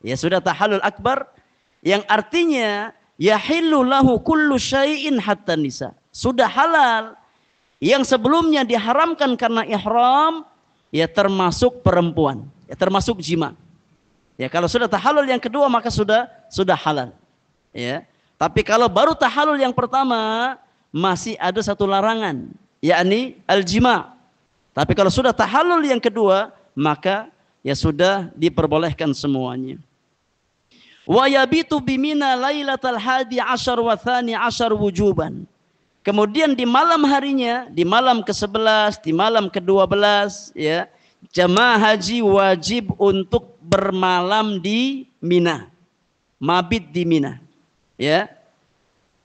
Ya sudah tahallul akbar yang artinya yahillu lahu kullu syai'in hatta nisa. Sudah halal yang sebelumnya diharamkan karena ihram, ya termasuk perempuan, ya termasuk jima. Ya kalau sudah tahallul yang kedua maka sudah halal. Ya. Tapi kalau baru tahallul yang pertama masih ada 1 larangan, yakni al-jima'. Tapi kalau sudah tahallul yang kedua, maka ya sudah diperbolehkan semuanya. Wa yabitu bimina lailatal 11 wa 12 wujuban. Kemudian di malam harinya, di malam ke-11, di malam ke-12, ya, jamaah haji wajib untuk bermalam di Mina. Mabit di Mina. Ya.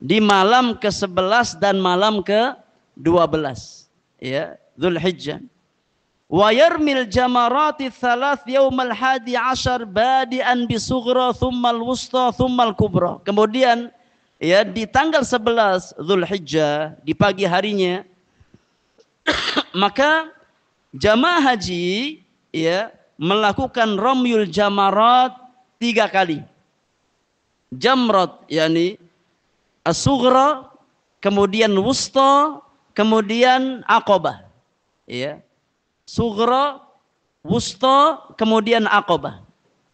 Di malam ke-11 dan malam ke-12. Ya. Dzulhijjah. Wa yarmil jamarati thalath yaumal 11 badi'an bisughra thummal wusta thummal kubra. Kemudian ya di tanggal 11 Dzulhijjah di pagi harinya maka jamaah haji ya melakukan ramyul jamarat 3 kali. Jamrat yakni as-sughra, kemudian wusta, kemudian aqabah. Ya. Sughra, wusta, kemudian aqabah.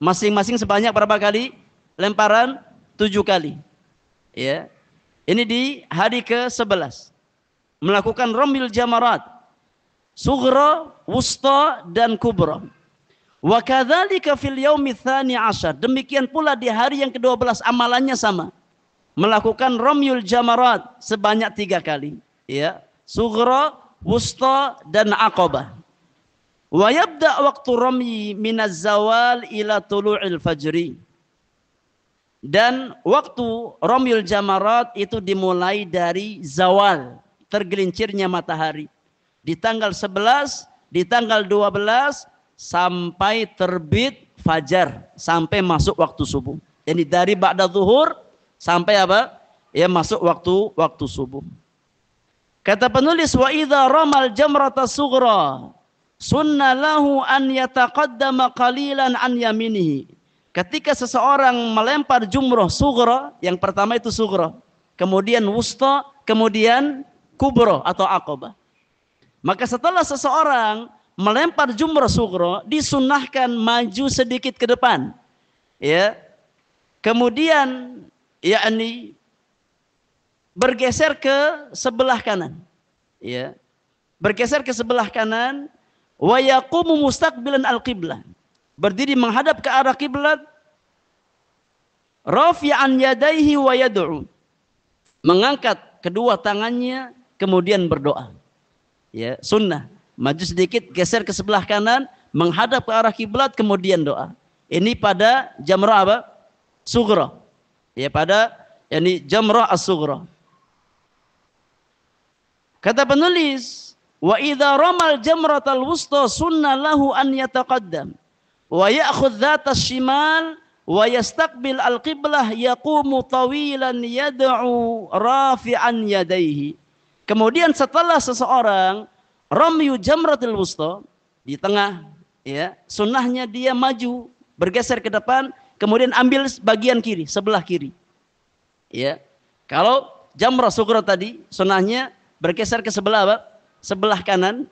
Masing-masing sebanyak berapa kali? Lemparan 7 kali. Ya. Ini di hari ke-11. Melakukan ramyul jamarat. Sughra, wusta, dan kubra. Wa kadzalika fil yaumi tsani 'ashar. Demikian pula di hari yang ke-12 amalannya sama. Melakukan ramyul jamarat sebanyak 3 kali. Ya. Sughra, wusta, dan aqabah. Wa yabda waktu ramyi minaz zawal ila tulu'il fajri. Dan waktu ramyul jamarat itu dimulai dari zawal, tergelincirnya matahari. Di tanggal 11, di tanggal 12, sampai terbit fajar, sampai masuk waktu subuh. Jadi dari ba'da zuhur sampai apa? Ya masuk waktu subuh. Kata penulis, wa idza ramal jamrata sughra sunna lahu an yataqaddama qalilan an yaminihi. Ketika seseorang melempar jumrah sughra, yang pertama itu sughra, kemudian wusta, kemudian kubra atau aqabah. Maka setelah seseorang melempar jumrah sughra, disunnahkan maju sedikit ke depan. Ya. Kemudian yakni bergeser ke sebelah kanan. Ya. Bergeser ke sebelah kanan, wa yaqumu mustaqbilan al-qiblah. Berdiri menghadap ke arah kiblat, rafi'an yadayhi wa yad'u. Mengangkat kedua tangannya kemudian berdoa. Ya, sunnah. Maju sedikit, geser ke sebelah kanan, menghadap ke arah kiblat kemudian doa. Ini pada jamrah apa? Sughra. Ya, pada yakni jamrah as-sughra. Kata penulis, wa idza ramal jamratal wusta sunna lahu an yataqaddam wa ya'khudh dhata shimal wa yastaqbil al-qiblah yaqumu tawilan yad'u rafi'an yadayhi. Kemudian setelah seseorang ramyu jamratul wusta di tengah, ya, sunnahnya dia maju, bergeser ke depan, kemudian ambil bagian kiri, sebelah kiri. Ya. Kalau jamrah sughra tadi sunnahnya bergeser ke sebelah apa? Sebelah kanan.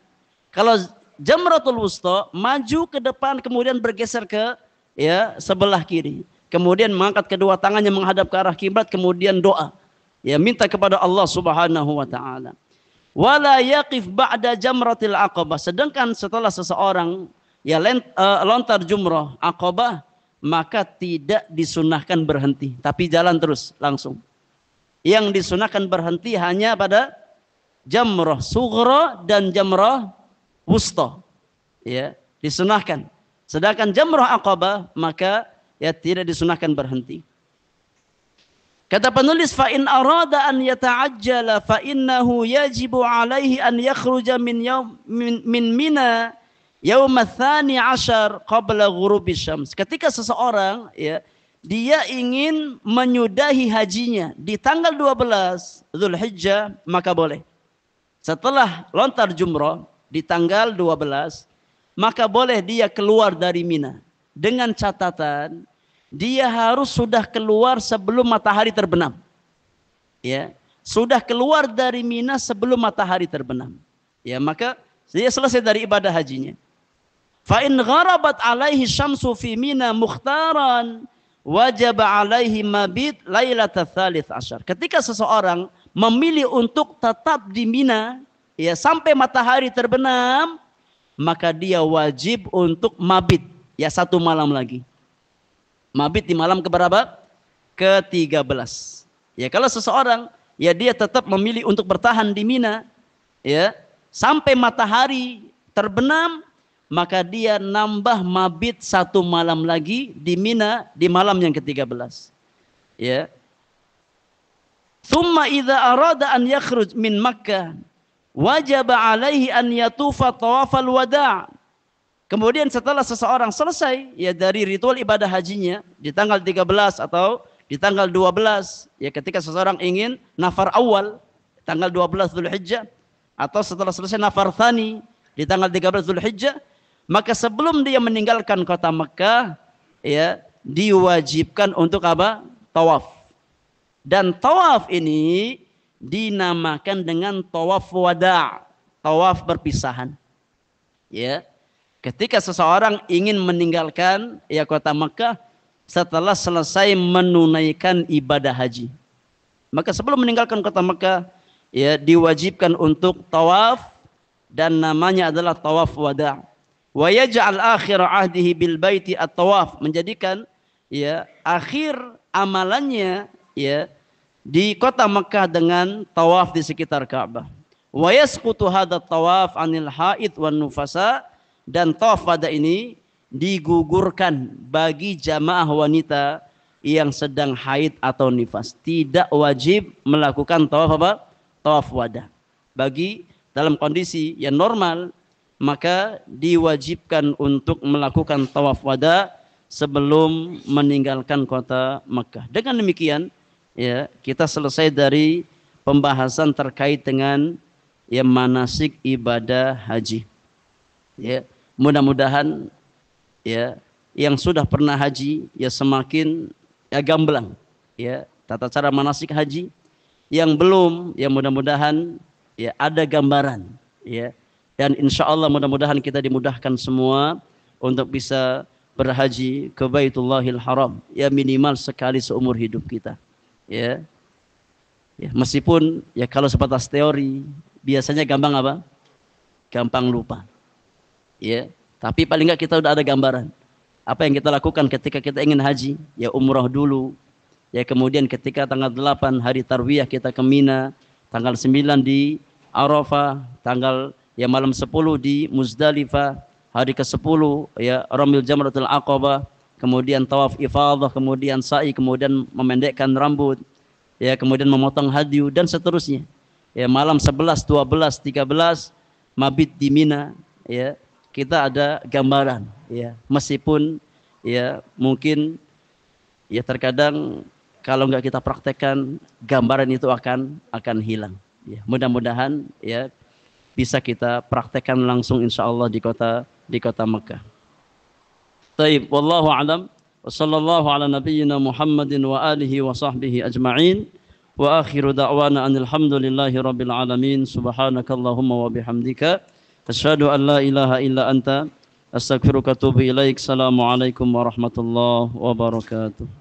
Kalau jamratul wusta maju ke depan kemudian bergeser ke ya sebelah kiri. Kemudian mengangkat kedua tangannya menghadap ke arah kiblat kemudian doa. Ya, minta kepada Allah Subhanahu wa taala. Wala yaqif ba'da jamratil aqabah. Sedangkan setelah seseorang ya lontar jumrah aqabah, maka tidak disunahkan berhenti, tapi jalan terus langsung. Yang disunahkan berhenti hanya pada jamrah sughra dan jamrah wusta. Ya, disunahkan. Sedangkan jamrah aqabah maka ya tidak disunahkan berhenti. Kata penulis, fa in arada an yata'ajjala fa innahu yajibu alaihi an yakhruja min mina yaum ats-tsani 'ashar qabla ghurubi syams. Ketika seseorang ya dia ingin menyudahi hajinya di tanggal 12 Dzulhijjah, maka boleh. Setelah lontar jumrah di tanggal 12, maka boleh dia keluar dari Mina. Dengan catatan dia harus sudah keluar sebelum matahari terbenam. Ya, sudah keluar dari Mina sebelum matahari terbenam. Ya, maka dia selesai dari ibadah hajinya. Fa in gharabat alaihi syamsu fi Mina mukhtaran wajib alaihi mabit lailatul tsalits asyar. Ketika seseorang memilih untuk tetap di Mina ya sampai matahari terbenam, maka dia wajib untuk mabit ya satu malam lagi. Mabit di malam keberapa? Ke-13. Ya, kalau seseorang ya dia tetap memilih untuk bertahan di Mina ya sampai matahari terbenam, maka dia nambah mabit satu malam lagi di Mina di malam yang ke-13. Ya. Tsumma idza arada an yakhruj min Makkah wajib alaihi an yatufa tawafal wada'. Kemudian setelah seseorang selesai ya dari ritual ibadah hajinya di tanggal 13 atau di tanggal 12, ya ketika seseorang ingin nafar awal tanggal 12 Dzulhijjah atau setelah selesai nafar tsani di tanggal 13 Dzulhijjah, maka sebelum dia meninggalkan kota Mekah ya diwajibkan untuk apa? Tawaf. Dan tawaf ini dinamakan dengan tawaf wada', tawaf perpisahan. Ya. Ketika seseorang ingin meninggalkan ya kota Mekah setelah selesai menunaikan ibadah haji, maka sebelum meninggalkan kota Mekah ya diwajibkan untuk tawaf dan namanya adalah tawaf wada'. Wa yaj'al akhir ahdihi bil baiti at-tawaf, menjadikan ya akhir amalannya ya di kota Mekah dengan tawaf di sekitar Ka'bah. Wa yasqutu hadha tawaf 'anil haid wan nufasa, dan tawaf wada ini digugurkan bagi jamaah wanita yang sedang haid atau nifas. Tidak wajib melakukan tawaf apa? Tawaf wada. Bagi dalam kondisi yang normal maka diwajibkan untuk melakukan tawaf wada sebelum meninggalkan kota Mekah. Dengan demikian, ya, kita selesai dari pembahasan terkait dengan ya manasik ibadah haji. Ya, mudah-mudahan ya yang sudah pernah haji ya semakin ya gamblang ya tata cara manasik haji. Yang belum ya mudah-mudahan ya ada gambaran ya. Dan insya Allah mudah-mudahan kita dimudahkan semua untuk bisa berhaji ke Baitullahil Haram ya minimal sekali seumur hidup kita ya. Ya meskipun ya kalau sebatas teori biasanya gampang apa? Gampang lupa ya, tapi paling enggak kita udah ada gambaran apa yang kita lakukan ketika kita ingin haji ya umrah dulu ya, kemudian ketika tanggal 8 hari tarwiyah kita ke Mina, tanggal 9 di Arafah, tanggal ya malam 10 di Muzdalifah, hari ke-10 ya Ramil Jamratul Aqabah, kemudian tawaf ifadah, kemudian sa'i, kemudian memendekkan rambut ya, kemudian memotong hadyu dan seterusnya. Ya malam 11, 12, 13 mabit di Mina ya, kita ada gambaran ya, meskipun ya mungkin ya terkadang kalau nggak kita praktekkan gambaran itu akan hilang ya. Mudah-mudahan ya bisa kita praktekkan langsung insyaallah di kota Mekah. Taib, wallahu a'lam wa sallallahu ala nabiyyina Muhammadin wa alihi wa sahbihi ajma'in wa akhiru da'wana anil hamdulillahi rabbil alamin. Subhanakallahumma wa bihamdika asyhadu an la ilaha illa anta astaghfiruka wa atubu ilaik. Assalamualaikum warahmatullahi wabarakatuh.